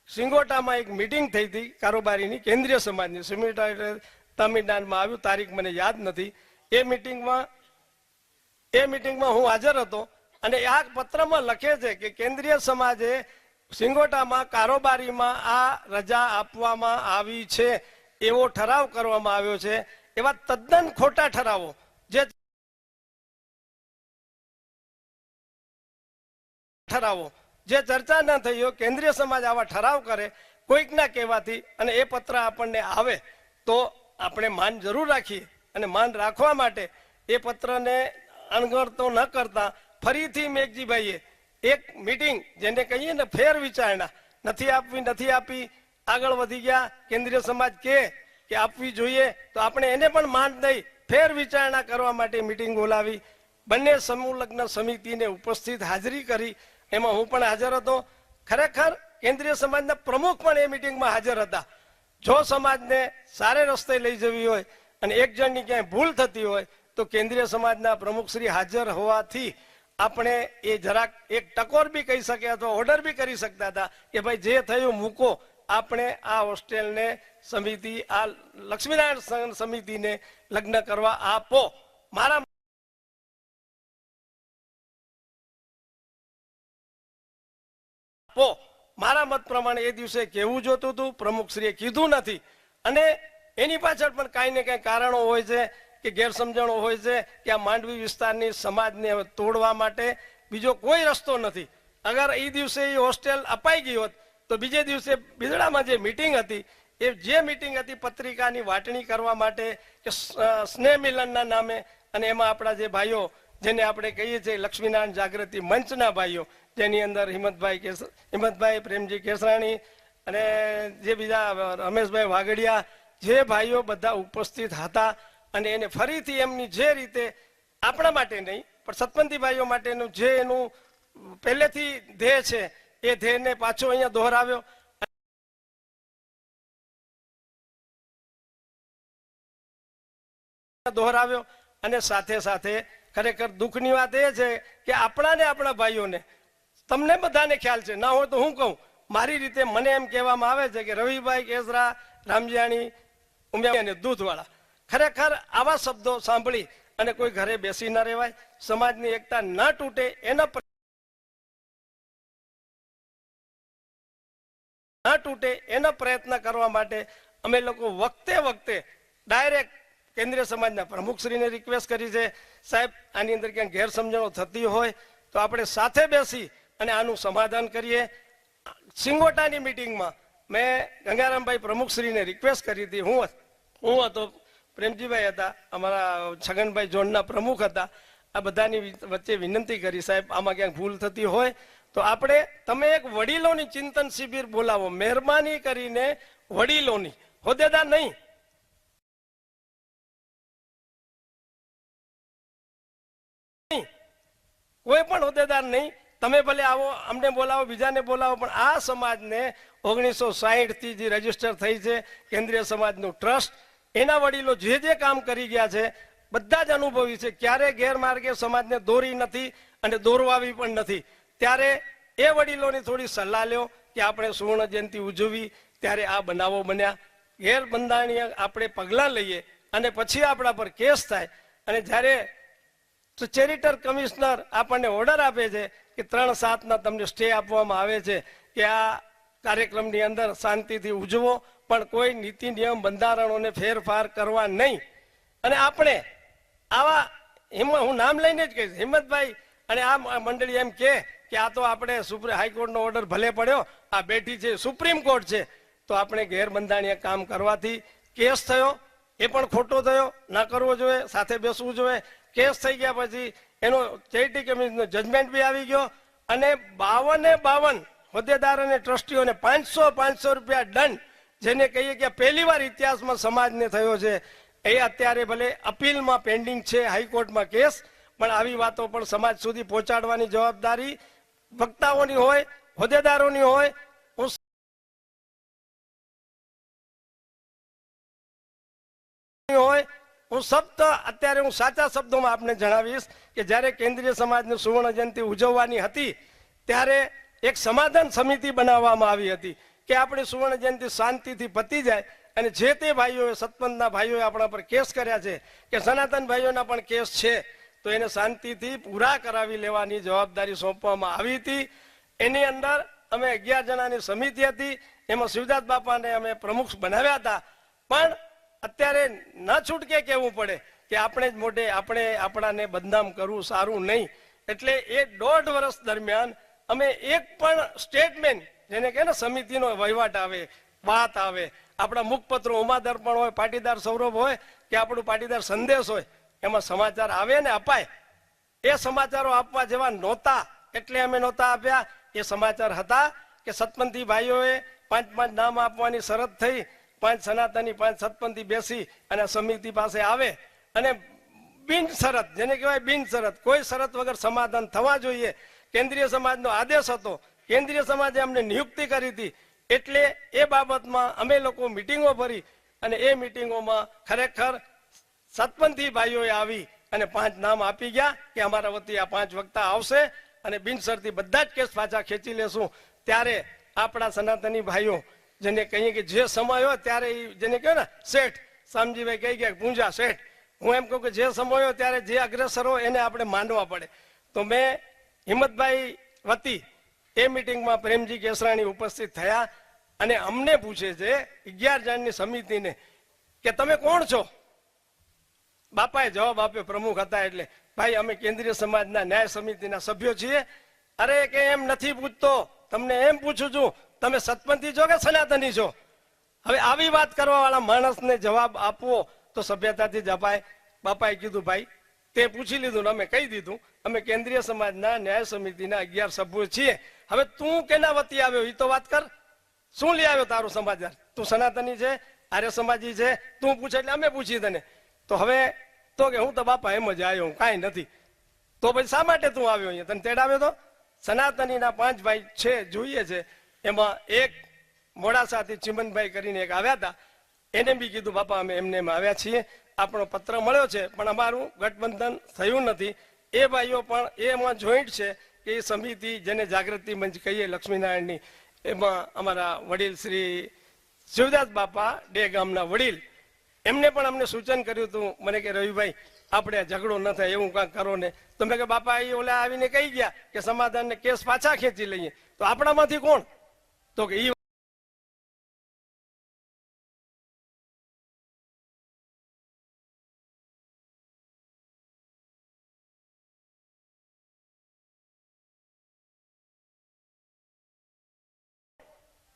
સિંગોટામાં એક મિટિંગ થઈ હતી કારોબારીની કેન્દ્રીય સમાજની તમિળનાડુમાં આવ્યું, તારીખ મને યાદ નથી. એ મિટિંગમાં હું હાજર હતો અને આ પત્રમાં લખે છે કે કેન્દ્રીય સમાજે સિંગોટામાં કારોબારીમાં આ રજા આપવામાં આવી છે એવો ઠરાવ કરવામાં આવ્યો છે. એવા તદ્દન ખોટા ઠરાવો જે ચર્ચા ન થઈ હોય, કેન્દ્રીય સમાજ આવા ઠરાવ કરે કોઈકના કહેવાથી અને એ પત્ર આપણને આવે તો આપણે માન જરૂર રાખીએ. અને માન રાખવા માટે એ પત્રને અણગણતો ન કરતા ફરીથી મેઘજીભાઈએ એક મિટિંગ, જેને કહીએ ને ફેર વિચારણા, નથી આપી, આગળ વધી ગયા. કેન્દ્રીય સમાજ કે આપવી જોઈએ તો આપણે એને પણ માન દઈ ફેર વિચારણા કરવા માટે મિટિંગ બોલાવી. બંને સમૂહ લગ્ન સમિતિને ઉપસ્થિત હાજરી કરી. એમાં હું પણ હાજર હતો. ખરેખર કેન્દ્રીય સમાજના પ્રમુખ પણ એ મિટિંગમાં હાજર હતા. જો સમાજને સારે રસ્તે લઈ જવી હોય અને એક જણની ક્યાંય ભૂલ થતી હોય તો કેન્દ્રીય સમાજના પ્રમુખશ્રી હાજર હોવાથી આપણે એ જરાક એક ટકોર બી કહી શકે અથવા ઓર્ડર બી કરી શકતા હતા કે ભાઈ જે થયું મૂકો, આપણે આ હોસ્ટેલને સમિતિ, આ લક્ષ્મીનારાયણ સમિતિને લગ્ન કરવા આપો. મારા મત પ્રમાણે એ દિવસે કહેવું જોતું હતું, પ્રમુખશ્રીએ કીધું નથી. અને એની પાછળ પણ કાંઈ ને કાંઈ કારણો હોય છે કે ગેરસમજણો હોય છે કે આ માંડવી વિસ્તારની સમાજને તોડવા માટે બીજો કોઈ રસ્તો નથી. અગર એ દિવસે એ હોસ્ટેલ અપાઈ ગઈ હોત તો બીજે દિવસે બિદડામાં જે મિટિંગ હતી, એ જે મિટિંગ હતી પત્રિકાની વાટણી કરવા માટે કે સ્નેહ મિલનના નામે, અને એમાં આપણા જે ભાઈઓ, જેને આપણે કહીએ છીએ લક્ષ્મીનારાયણ જાગૃતિ મંચના ભાઈઓ, જેની અંદર હિંમતભાઈ પ્રેમજી કેસરાણી અને જે બીજા રમેશભાઈ વાગડિયા, જે ભાઈઓ બધા ઉપસ્થિત હતા. અને એને ફરીથી એમની જે રીતે, આપણા માટે નહીં પણ સતપંથી ભાઈઓ માટેનું જે એનું પહેલેથી ધ્યેય છે એ ધ્યેયને પાછો અહીંયા દોહરાવ્યો. અને સાથે સાથે ખરેખર દુઃખની વાત એ છે કે આપણા ભાઈઓને, તમને બધાને ખ્યાલ છે, ના હોય તો હું કહું, મારી રીતે મને એમ કહેવામાં આવે છે કે રવિભાઈ કેસરા, રામજાણી, ઉમિયા અને દૂધવાળા, ખરેખર આવા શબ્દો સાંભળી અને કોઈ ઘરે બેસી ન રહેવાય. સમાજની એકતા ન તૂટે એનો પ્રયત્ન કરવા માટે અમે લોકો વખતે ડાયરેક્ટ કેન્દ્રીય સમાજના પ્રમુખશ્રીને રિક્વેસ્ટ કરી છે, સાહેબ આની અંદર ક્યાંક ગેરસમજણો થતી હોય તો આપણે સાથે બેસી અને આનું સમાધાન કરીએ. સિંગોટાની મિટિંગમાં મેં ગંગારામભાઈ પ્રમુખશ્રીને રિક્વેસ્ટ કરી હતી. હું હતો, પ્રેમજીભાઈ હતા, અમારા છગનભાઈ ઝોનના પ્રમુખ હતા. આ બધાની વચ્ચે વિનંતી કરી, સાહેબ આમાં ક્યાંક ભૂલ થતી હોય તો તમે એક વડીલોની ચિંતન શિબિર બોલાવો, મહેરબાની કરીને વડીલોની, હોદ્દેદાર નહીં. કોઈ પણ હોદ્દેદાર નહીં. તમે ભલે આવો, અમને બોલાવો, બીજાને બોલાવો, પણ આ સમાજને 1960 થી જે રજીસ્ટર થઈ છે કેન્દ્રીય સમાજનું ટ્રસ્ટ, એના વડીલો જે કામ કરી ગયા છે બધા જ અનુભવી છે. ક્યારે ગેરમાર્ગે સમાજને દોરી નથી અને દોરવાવી પણ નથી. ત્યારે એ વડીલોની થોડી સલાહ લ્યો કે આપણે સુવર્ણ જયંતિ ઉજવવી, ત્યારે આ બનાવો બન્યા. ગેરબંધારણીય આપણે પગલાં લઈએ અને પછી આપણા પર કેસ થાય. અને જ્યારે ચેરિટર કમિશનર આપણને ઓર્ડર આપે છે કે 3/7 તમને સ્ટે આપવામાં આવે છે કે આ કાર્યક્રમની અંદર શાંતિથી ઉજવો, પણ કોઈ નીતિ નિયમ બંધારણોને ફેરફાર કરવા નહીં. અને આપણે આવા, હું નામ લઈને જ કહીશ, હિંમતભાઈ અને આ મંડળી એમ કે આ તો આપણે હાઈકોર્ટનો ઓર્ડર ભલે પડ્યો, આ બેઠી છે સુપ્રીમ કોર્ટ છે, તો આપણે ગેરબંધારણીય કામ કરવાથી કેસ થયો, એ પણ ખોટો થયો, ના કરવો જોઈએ, સાથે બેસવું જોઈએ. કેસ થઈ ગયા પછી એનો ચેરિટી કમિશનનો જજમેન્ટ બી આવી ગયો અને 52 હોદ્દેદાર અને ટ્રસ્ટીઓને 500 રૂપિયા દંડ, જેને કહીએ કે પહેલી વાર ઇતિહાસમાં સમાજને થયો છે. એ અત્યારે ભલે અપીલમાં પેન્ડિંગ છે હાઈકોર્ટમાં કેસ, પણ આવી વાતો પણ સમાજ સુધી પહોંચાડવાની જવાબદારી વક્તાઓની હોય, હોદ્દેદારોની હોય. હું સાચા શબ્દોમાં આપને જણાવીશ કે જ્યારે કેન્દ્રીય સમાજની સુવર્ણ જયંતિ ઉજવવાની હતી ત્યારે એક સમાધાન સમિતિ બનાવવામાં આવી હતી કે આપણી સુવર્ણ જયંતિ શાંતિથી પતી જાય અને જે તે ભાઈઓએ સતપંથના ભાઈઓએ આપણા પર કેસ કર્યા છે કે સનાતન ભાઈઓના પણ કેસ છે તો એને શાંતિથી પૂરા કરાવી લેવાની જવાબદારી સોંપવામાં આવી હતી. એની અંદર અમે 11 જણાની સમિતિ હતી, એમાં શિવદાસ બાપાને અમે પ્રમુખ બનાવ્યા હતા. પણ અત્યારે ન છૂટકે કહેવું પડે કે આપણે જ મોઢે આપણે આપણાને બદનામ કરવું સારું નહીં. એટલે એ 1.5 વર્ષ દરમિયાન અમે એક પણ સ્ટેટમેન્ટ, જેને કહે ને સમિતિનો વહીવટ આવે, વાત આવે, આપણા મુખપત્રો ઉમાદર્પણ હોય, પાટીદાર સૌરભ હોય કે આપણું પાટીદાર સંદેશ હોય, એમાં સમાચાર આવે ને અપાય. એ સમાચારો આપવા જેવા નહોતા એટલે અમે નહોતા આપ્યા. એ સમાચાર હતા કે સતપંથી ભાઈઓએ 5 નામ આપવાની શરત થઈ, 5 સનાતની 5 સતપંથી બેસી અને સમિતિ પાસે આવે અને બિન શરત, જેને કહેવાય બિન શરત, કોઈ શરત વગર સમાધાન થવા જોઈએ. કેન્દ્રીય સમાજનો આદેશ હતો, કેન્દ્રીય સમાજે અમને નિયુક્તિ કરી હતી. એટલે એ બાબતમાં અમે લોકો મિટિંગો ભરી અને એ મિટિંગોમાં ખરેખર સતપંથી ભાઈઓએ આવી અને 5 નામ આપી ગયા કે અમારા વતી આ 5 વક્તા આવશે અને બિનશરતી બધા જ કેસ પાછા ખેંચી લેશું. ત્યારે આપણા સનાતની ભાઈઓ, જેને કહીએ કે જે સમય હોય ત્યારે જેને કહે ને શેઠ, શામજીભાઈ કહી ગયા પૂંજા શેઠ, હું એમ કહું કે જે સમય હોય ત્યારે જે અગ્રેસરો એને આપણે માનવા પડે. તો મેં હિંમતભાઈ વતી એ મિટિંગમાં પ્રેમજી કેસરાણી ઉપસ્થિત થયા અને અમને પૂછે છે 11 જણની સમિતિને કે તમે કોણ છો? બાપાએ જવાબ આપ્યો, પ્રમુખ હતા એટલે, ભાઈ અમે કેન્દ્રીય સમાજના ન્યાય સમિતિના સભ્યો છીએ. અરે કે એમ નથી પૂછતો, તમને એમ પૂછું છું તમે સતપંથી છો કે સનાતની છો? હવે આવી વાત કરવા વાળા માણસને જવાબ આપવો તો સભ્યતાથી જ અપાય. બાપાએ કીધું ભાઈ તે પૂછી લીધું ને અમે કહી દીધું અમે કેન્દ્રીય સમાજના ન્યાય સમિતિના 11 સભ્યો છીએ. હવે તું કેના વતી આવ્યો એ તો વાત કર. શું લઈ આવ્યો તારો સમાચાર? તું સનાતની છે, આર્ય સમાજી છે, તું પૂછે એટલે અમે પૂછી તને. તો હવે તો કે હું તો બાપા એમ જ આવ્યો, હું કાંઈ નથી. તો પછી શા માટે તું આવ્યો અહીંયા? તને તેડાવ્યો તો? સનાતનીના 5 ભાઈ છે, જોઈએ છે. એમાં એક મોડાસાથી ચિમનભાઈ કરીને એક આવ્યા હતા. એને બી કીધું બાપા અમે એમને એમ આવ્યા છીએ, આપણો પત્ર મળ્યો છે પણ અમારું ગઠબંધન થયું નથી. એ ભાઈઓ પણ એમાં જોઈન્ટ છે કે એ સમિતિ જેને જાગૃતિ મંચ કહીએ લક્ષ્મીનારાયણની, એમાં અમારા વડીલ શ્રી શિવદાસ બાપા ડે ગામના વડીલ, એમને પણ અમને સૂચન કર્યું હતું મને કે રવિભાઈ આપણે ઝઘડો ન થાય એવું કાંઈક કરો ને. તો મેં કે બાપા એ ઓલા આવીને કહી ગયા કે સમાધાનને કેસ પાછા ખેંચી લઈએ. તો આપણામાંથી કોણ? તો કે ઈ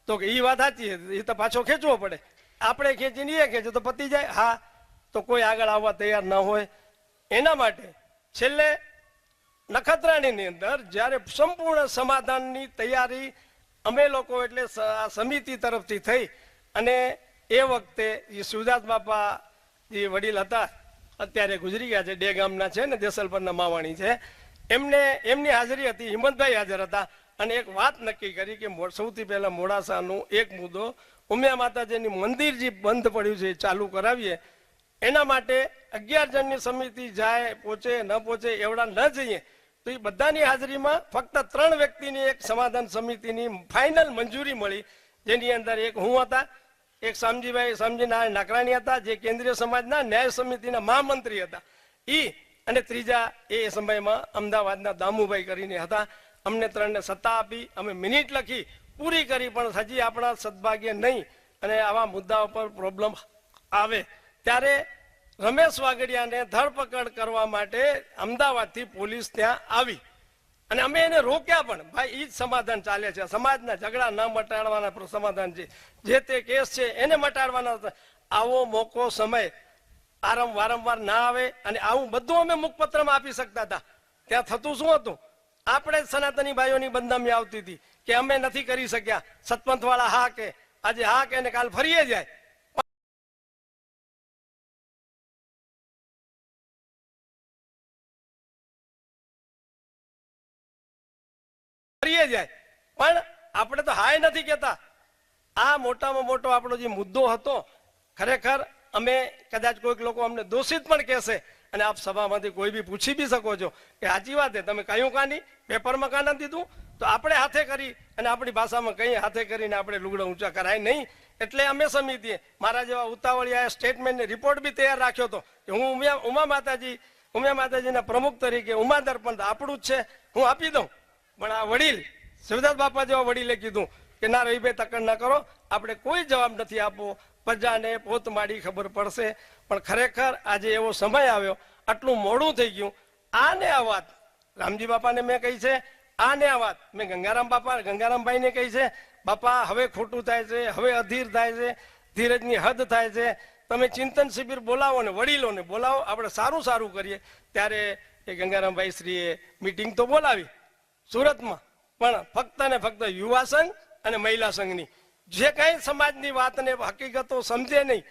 તો કે ઈ વાત સાચી છે, એ તો પાછો ખેંચવો પડે. આપણે ખેંચીને એ ખેંચે તો પતી જાય. હા, તો કોઈ આગળ આવવા તૈયાર ન હોય. એના માટે છેલ્લે નખત્રાણીની અંદર જ્યારે સંપૂર્ણ સમાધાનની તૈયારી અમે લોકો એટલે સમિતિ તરફથી થઈ અને એ વખતે એ શિવદાસ બાપા જે વડીલ હતા, અત્યારે ગુજરી ગયા છે, ડે ગામના છે ને દેસલપરના માવાણી છે, એમની હાજરી હતી, હિંમતભાઈ હાજર હતા. અને એક વાત નક્કી કરી કે સૌથી પહેલા મોડાસાનું એક મુદ્દો ઉમિયા માતાજીની મંદિર જે બંધ પડ્યું છે એ ચાલુ કરાવીએ. એના માટે 11 જણની સમિતિ જાય, પહોંચે ન પહોંચે એવડા ન જઈએ તો એ બધાની હાજરીમાં ફક્ત 3 વ્યક્તિની એક સમાધાન સમિતિની ફાઇનલ મંજૂરી મળી, જેની અંદર એક હું હતા, એક શામજી નારાયણ નાકરાણી હતા જે કેન્દ્રીય સમાજના ન્યાય સમિતિના મહામંત્રી હતા ઈ, અને ત્રીજા એ સમયમાં અમદાવાદના દામુભાઈ કરીને હતા. અમને 3ને સત્તા આપી, અમે મિનિટ લખી પૂરી કરી, પણ હજી આપણા સદભાગ્ય નહીં અને આવા મુદ્દાઓ પર પ્રોબ્લેમ આવે ત્યારે રમેશ વાગડિયાને ધરપકડ કરવા માટે અમદાવાદથી પોલીસ ત્યાં આવી અને અમે એને રોક્યા પણ. ભાઈ ઈ જ સમાધાન ચાલે છે, સમાજના ઝઘડા ન મટાડવાના સમાધાન છે, જે તે કેસ છે એને મટાડવાના. આવો મોકો સમય વારંવાર ના આવે અને આવું બધું અમે મુખપત્રમાં આપી શકતા હતા. ત્યાં થતું શું હતું? આપણે જ સનાતની ભાઈઓની બદનામી આવતી હતી કે અમે નથી કરી શક્યા, સતપંથ વાળા હા કે આજે હા કે કાલ ફરીએ જાય. પણ આપણે તો હાય નથી કેતા. આ મોટામાં મોટો આપણો જે મુદ્દો હતો, ખરેખર અમે કદાચ કોઈક લોકો અમને દોષિત પણ કહેશે અને આપ સભામાંથી કોઈ બી પૂછી બી શકો છો કે સાચી વાત છે, તમે કયું કાની પેપરમાં કાં નથી દીધું, તો આપણે હાથે કરી અને આપણી ભાષામાં કહીએ, હાથે કરીને આપણે લુગડા ઊંચા કરાય નહીં. એટલે અમે સમિતિએ મારા જેવા ઉતાવળિયા સ્ટેટમેન્ટ રિપોર્ટ બી તૈયાર રાખ્યો હતો કે હું ઉમા માતાજીના પ્રમુખ તરીકે ઉમા દર્પણ આપણું જ છે, હું આપી દઉં. પણ આ વડીલ શિવદાસ બાપા જેવા વડીલે કીધું કે ના રવિભાઈ તકડ ના કરો, આપણે કોઈ જવાબ નથી આપવો, પ્રજાને પોતમાડી ખબર પડશે. પણ ખરેખર આજે એવો સમય આવ્યો, આટલું મોડું થઈ ગયું. આને આ વાત રામજી બાપાને મેં કહી છે, આને આ વાત મેં ગંગારામભાઈને કહી છે. બાપા હવે ખોટું થાય છે, હવે અધીર થાય છે, ધીરજની હદ થાય છે. તમે ચિંતન શિબિર બોલાવો ને વડીલોને બોલાવો, આપણે સારું કરીએ. ત્યારે એ ગંગારામભાઈ શ્રીએ મીટિંગ તો બોલાવી સુરતમાં, પણ ફક્ત ને ફક્ત યુવા સંઘ અને મહિલા સંઘની. જે કઈ સમાજની વાતને હકીકતો સમજે નહીં,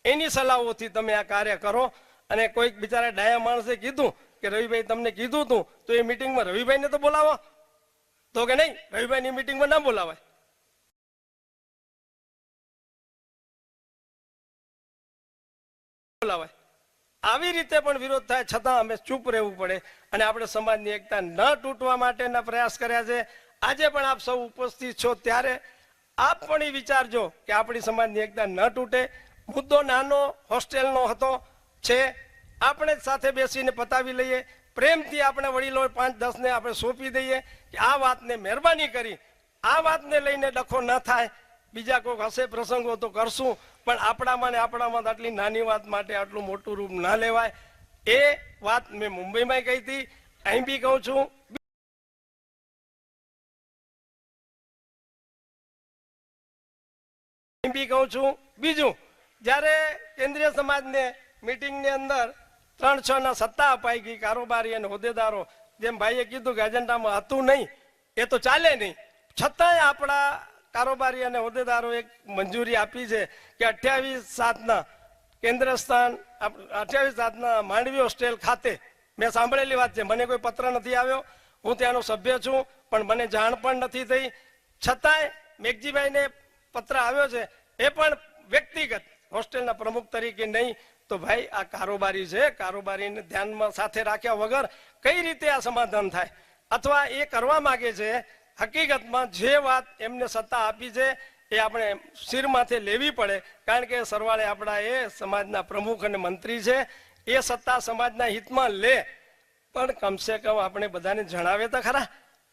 એની સલાહોથી તમે આ કાર્ય કરો. અને કોઈક બિચારા ડાયા માણસે કીધું કે રવિભાઈ તમને કીધું તું તો એ મીટિંગમાં રવિભાઈને તો બોલાવો, તો કે નહીં રવિભાઈની મીટિંગમાં ના બોલાવાય. આવી રીતે પણ વિરોધ થાય છતાં અમે ચૂપ રહેવું પડે અને આપણે સમાજની એકતા ન તૂટવા માટેના પ્રયાસ કર્યા છે. આજે પણ આપ સૌ ઉપસ્થિત છો ત્યારે આપ પણ એ વિચારજો કે આપણી સમાજની એકતા ન તૂટે. મુદ્દો નાનો હોસ્ટેલનો હતો છે, આપણે સાથે બેસીને પતાવી લઈએ. પ્રેમથી આપણે વડીલો 5-10 ને આપણે સોંપી દઈએ કે આ વાતને મહેરબાની કરી આ વાતને લઈને ડખો ન થાય. બીજા કોઈ હશે પ્રસંગો તો કરશું, પણ આપણામાં આટલી નાની વાત માટે આટલું મોટું રૂપ ના લેવાય. એ વાત મેં મુંબઈમાં કહી હતી, અહીં બી કહું છું. બીજું, જ્યારે કેન્દ્રીય સમાજને મીટિંગની અંદર 3-6 ના સત્તા અપાઈ ગઈ, કારોબારી અને હોદ્દેદારો, જેમ ભાઈએ કીધું કે એજન્ડામાં હતું નહીં, એ તો ચાલે નહીં. છતાંય આપણા કારોબારી અને હોદ્દેદારો એક મંજૂરી આપી છે કે 28/7 કેન્દ્ર સ્થાન 28/7 માંડવી હોસ્ટેલ ખાતે, મેં સાંભળેલી વાત છે, મને કોઈ પત્ર નથી આવ્યો, હું ત્યાંનો સભ્ય છું, પણ મને જાણ પણ નથી થઈ. છતાંય મેઘજીભાઈને પત્ર આવ્યો છે, એ પણ વ્યક્તિગત હોસ્ટેલના પ્રમુખ તરીકે નહીં. તો ભાઈ આ કારોબારી છે, કારોબારીને ધ્યાનમાં સાથે રાખ્યા વગર કઈ રીતે આ સમાધાન થાય? અથવા એ કરવા માંગે છે, હકીકતમાં જે વાત એમને સત્તા આપી છે એ આપણે શિરમાંથી લેવી પડે, કારણ કે સરવાળે આપણા એ સમાજના પ્રમુખ અને મંત્રી છે. એ સત્તા સમાજના હિતમાં લે, પણ કમસે કમ આપણે બધાને જણાવે તો ખરા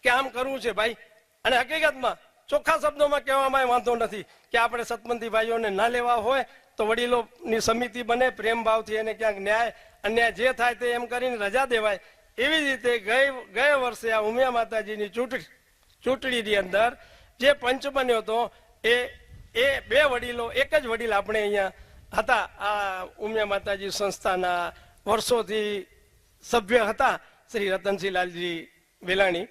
કે આમ કરવું છે ભાઈ. અને હકીકતમાં ચોખ્ખા શબ્દોમાં કહેવામાં વાંધો નથી કે આપણે સતપંથી ભાઈઓને ના લેવા હોય તો વડીલોની સમિતિ બને, પ્રેમ ભાવથી એને ક્યાંક ન્યાય અન્યાય જે થાય તે એમ કરીને રજા દેવાય. એવી જ રીતે ગયા વર્ષે આ ઉમિયા માતાજીની ચૂંટણીની અંદર જે પંચ બન્યો હતો એ 2 વડીલો, એક જ વડીલ આપણે અહીંયા હતા, આ ઉમિયા માતાજી સંસ્થાના વર્ષોથી સભ્ય હતા, શ્રી રતનસિંહ લાલજી વેલાણી.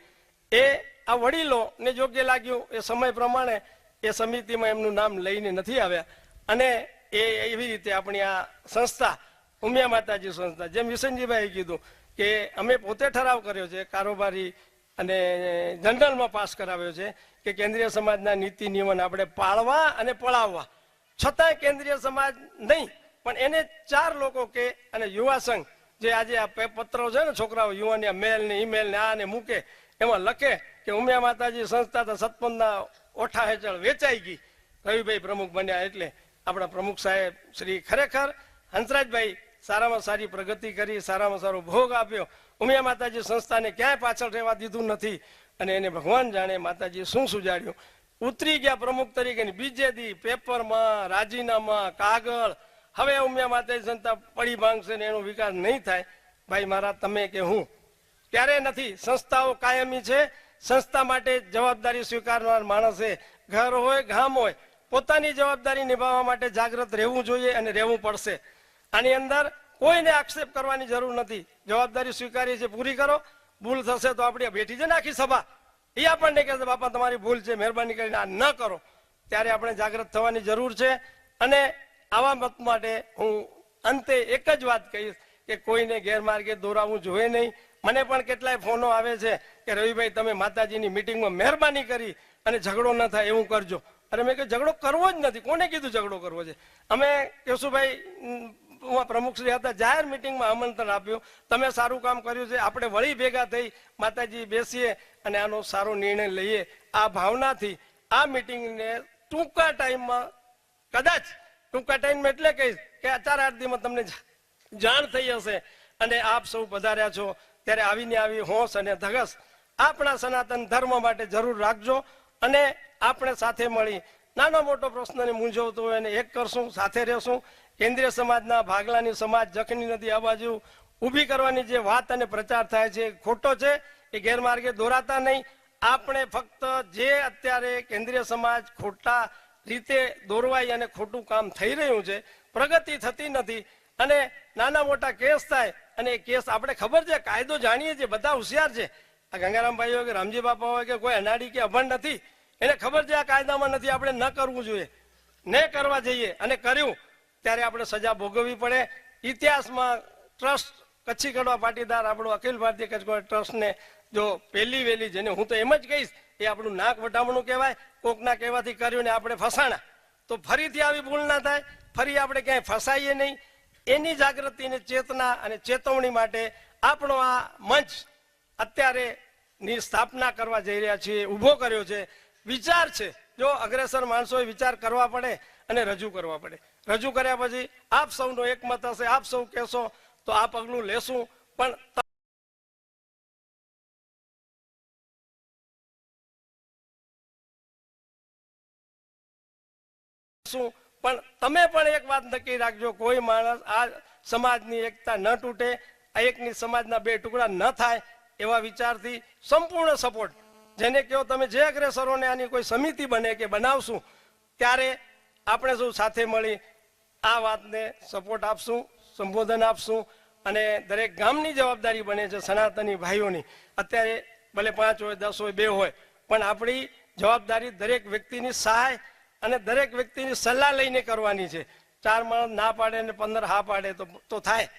એ આ વડીલોને યોગ્ય લાગ્યું એ સમય પ્રમાણે એ સમિતિમાં એમનું નામ લઈને નથી આવ્યા. અને એ એવી રીતે આપણી આ સંસ્થા ઉમિયા માતાજી સંસ્થા, જેમ વિશનજીભાઈએ કીધું કે અમે પોતે ઠરાવ કર્યો છે, કારોબારી અને જનરલમાં પાસ કરાવ્યો છે કે કેન્દ્રીય સમાજના નીતિ નિયમન આપણે પાળવા અને પળાવવા. છતાંય કેન્દ્રીય સમાજ નહીં, પણ એને 4 લોકો કે અને યુવા સંઘ જે આજે આ પત્રો છે ને, છોકરાઓ યુવાની મેલ ને ઈમેલ ને આ ને મૂકે, એમાં લખે કે ઉમિયા માતાજી સંસ્થા તો સતપંથના ઓઠા હેઠળ વેચાઈ ગઈ, રવિભાઈ પ્રમુખ બન્યા. એટલે આપણા પ્રમુખ સાહેબ શ્રી ખરેખર હંસરાજભાઈ સારામાં સારી પ્રગતિ કરી, સારામાં સારો ભોગ આપ્યો. ઉમિયા માતાજી સંસ્થાને ક્યાંય પાછળ રહેવા દીધું નથી. અને એને ભગવાન જાણે માતાજી શું સુજાડ્યું. ઉતરી ગયા પ્રમુખ તરીકે, બીજે દી પેપરમાં રાજીનામા કાગળ. હવે ઉમિયા માતાજી સંસ્થા પડી ભાંગશે ને એનો વિકાસ નહીં થાય. ભાઈ મારા, તમે કે હું ક્યારે નથી. સંસ્થાઓ કાયમી છે. સંસ્થા માટે જવાબદારી સ્વીકારનાર માણસે ઘર હોય ગામ હોય પોતાની જવાબદારી નિભાવવા માટે જાગૃત રહેવું જોઈએ અને રહેવું પડશે. આની અંદર કોઈને આક્ષેપ કરવાની જરૂર નથી. જવાબદારી સ્વીકારી છે, પૂરી કરો. ભૂલ થશે તો આપણી બેઠી છે ને આખી સભા, એ આપણને કહે છે બાપા તમારી ભૂલ છે, મહેરબાની કરીને આ ન કરો. ત્યારે આપણે જાગૃત થવાની જરૂર છે. અને આવા મત માટે હું અંતે એક જ વાત કહીશ કે કોઈને ગેરમાર્ગે દોરાવવું જોઈએ નહીં. મને પણ કેટલાય ફોનો આવે છે કે રવિભાઈ તમે માતાજીની મીટિંગમાં મહેરબાની કરી અને ઝઘડો ન થાય એવું કરજો. અરે મેં કહ્યું ઝઘડો કરવો જ નથી. કોને કીધું ઝઘડો કરવો છે? અમે કેશુભાઈ પ્રમુખશ્રી હતા, જાહેર મિટિંગમાં આમંત્રણ આપ્યું, તમે સારું કામ કર્યું છે, આપણે વળી ભેગા થઈ માતાજી બેસીએ અને આનો સારો નિર્ણય લઈએ. આ ભાવનાથી આ મિટિંગને ટૂંકા ટાઈમમાં, કદાચ ટૂંકા ટાઈમમાં એટલે કહીશ કે 4-8 દિવસમાં તમને જાણ થઈ હશે અને આપ સૌ પધાર્યા છો ત્યારે આવીને આવી હોશ અને ધગસ આપણા સનાતન ધર્મ માટે જરૂર રાખજો અને આપણે સાથે મળી નાનો મોટો પ્રશ્નને મૂંઝવતો હોય એને એક કરશું, સાથે રહેશું. કેન્દ્રીય સમાજના ભાગલાની સમાજ જખની નદી આ બાજુ ઊભી કરવાની જે વાત અને પ્રચાર થાય છે ખોટો છે, એ ગેરમાર્ગે દોરાતા નહીં. આપણે ફક્ત જે અત્યારે કેન્દ્રીય સમાજ ખોટા રીતે દોરવાઈ અને ખોટું કામ થઈ રહ્યું છે, પ્રગતિ થતી નથી અને નાના મોટા કેસ થાય અને એ કેસ આપણે ખબર છે, કાયદો જાણીએ છીએ, બધા હોશિયાર છે. આ ગંગારામભાઈ હોય કે રામજી બાપા હોય કે કોઈ અનાડી કે અભણ નથી, એને ખબર છે આ કાયદામાં નથી, આપણે ન કરવું જોઈએ, ન કરવા જઈએ અને કર્યું ત્યારે આપણે સજા ભોગવવી પડે. ઇતિહાસમાં ટ્રસ્ટ કચ્છી કડવા પાટીદાર આપણું અખિલ ભારતીય કચ્છ ટ્રસ્ટને જો પહેલી વહેલી, જેને હું તો એમ જ કહીશ, એ આપણું નાક વટામણું કહેવાય. કોકના કહેવાથી કર્યું ને આપણે ફસાણા, તો ફરીથી આવી ભૂલ ના થાય, ફરી આપણે ક્યાંય ફસાઈએ નહીં. એની જાગૃતિને ચેતના અને ચેતવણી માટે આપણો આ મંચ અત્યારે ની સ્થાપના કરવા જઈ રહ્યા છીએ, ઊભો કર્યો છે. વિચાર છે, જો અગ્રેસર માણસોએ વિચાર કરવા પડે અને રજૂ કરવા પડે. રજૂ કર્યા પછી આપ સૌનો એકમત હશે, આપ સૌ કહેશો તો આ પગલું લેશું. પણ તમે પણ એક વાત નક્કી રાખજો, કોઈ માણસ આ સમાજની એકતા ન તૂટે, આ એકની સમાજના બે ટુકડા ન થાય, એવા વિચારથી સંપૂર્ણ સપોર્ટ. જેને કહો તમે જે અગ્રેસરોને આની કોઈ સમિતિ બને કે બનાવશું ત્યારે આપણે સૌ સાથે મળી આ વાતને સપોર્ટ આપશું, સંબોધન આપશું અને દરેક ગામની જવાબદારી બને છે સનાતની ભાઈઓની. અત્યારે ભલે 5 હોય, 10 હોય, 2 હોય, પણ આપણી જવાબદારી દરેક વ્યક્તિની સહાય અને દરેક વ્યક્તિની સલાહ લઈને કરવાની છે. 4 માણસ ના પાડે અને 15 હા પાડે તો થાય.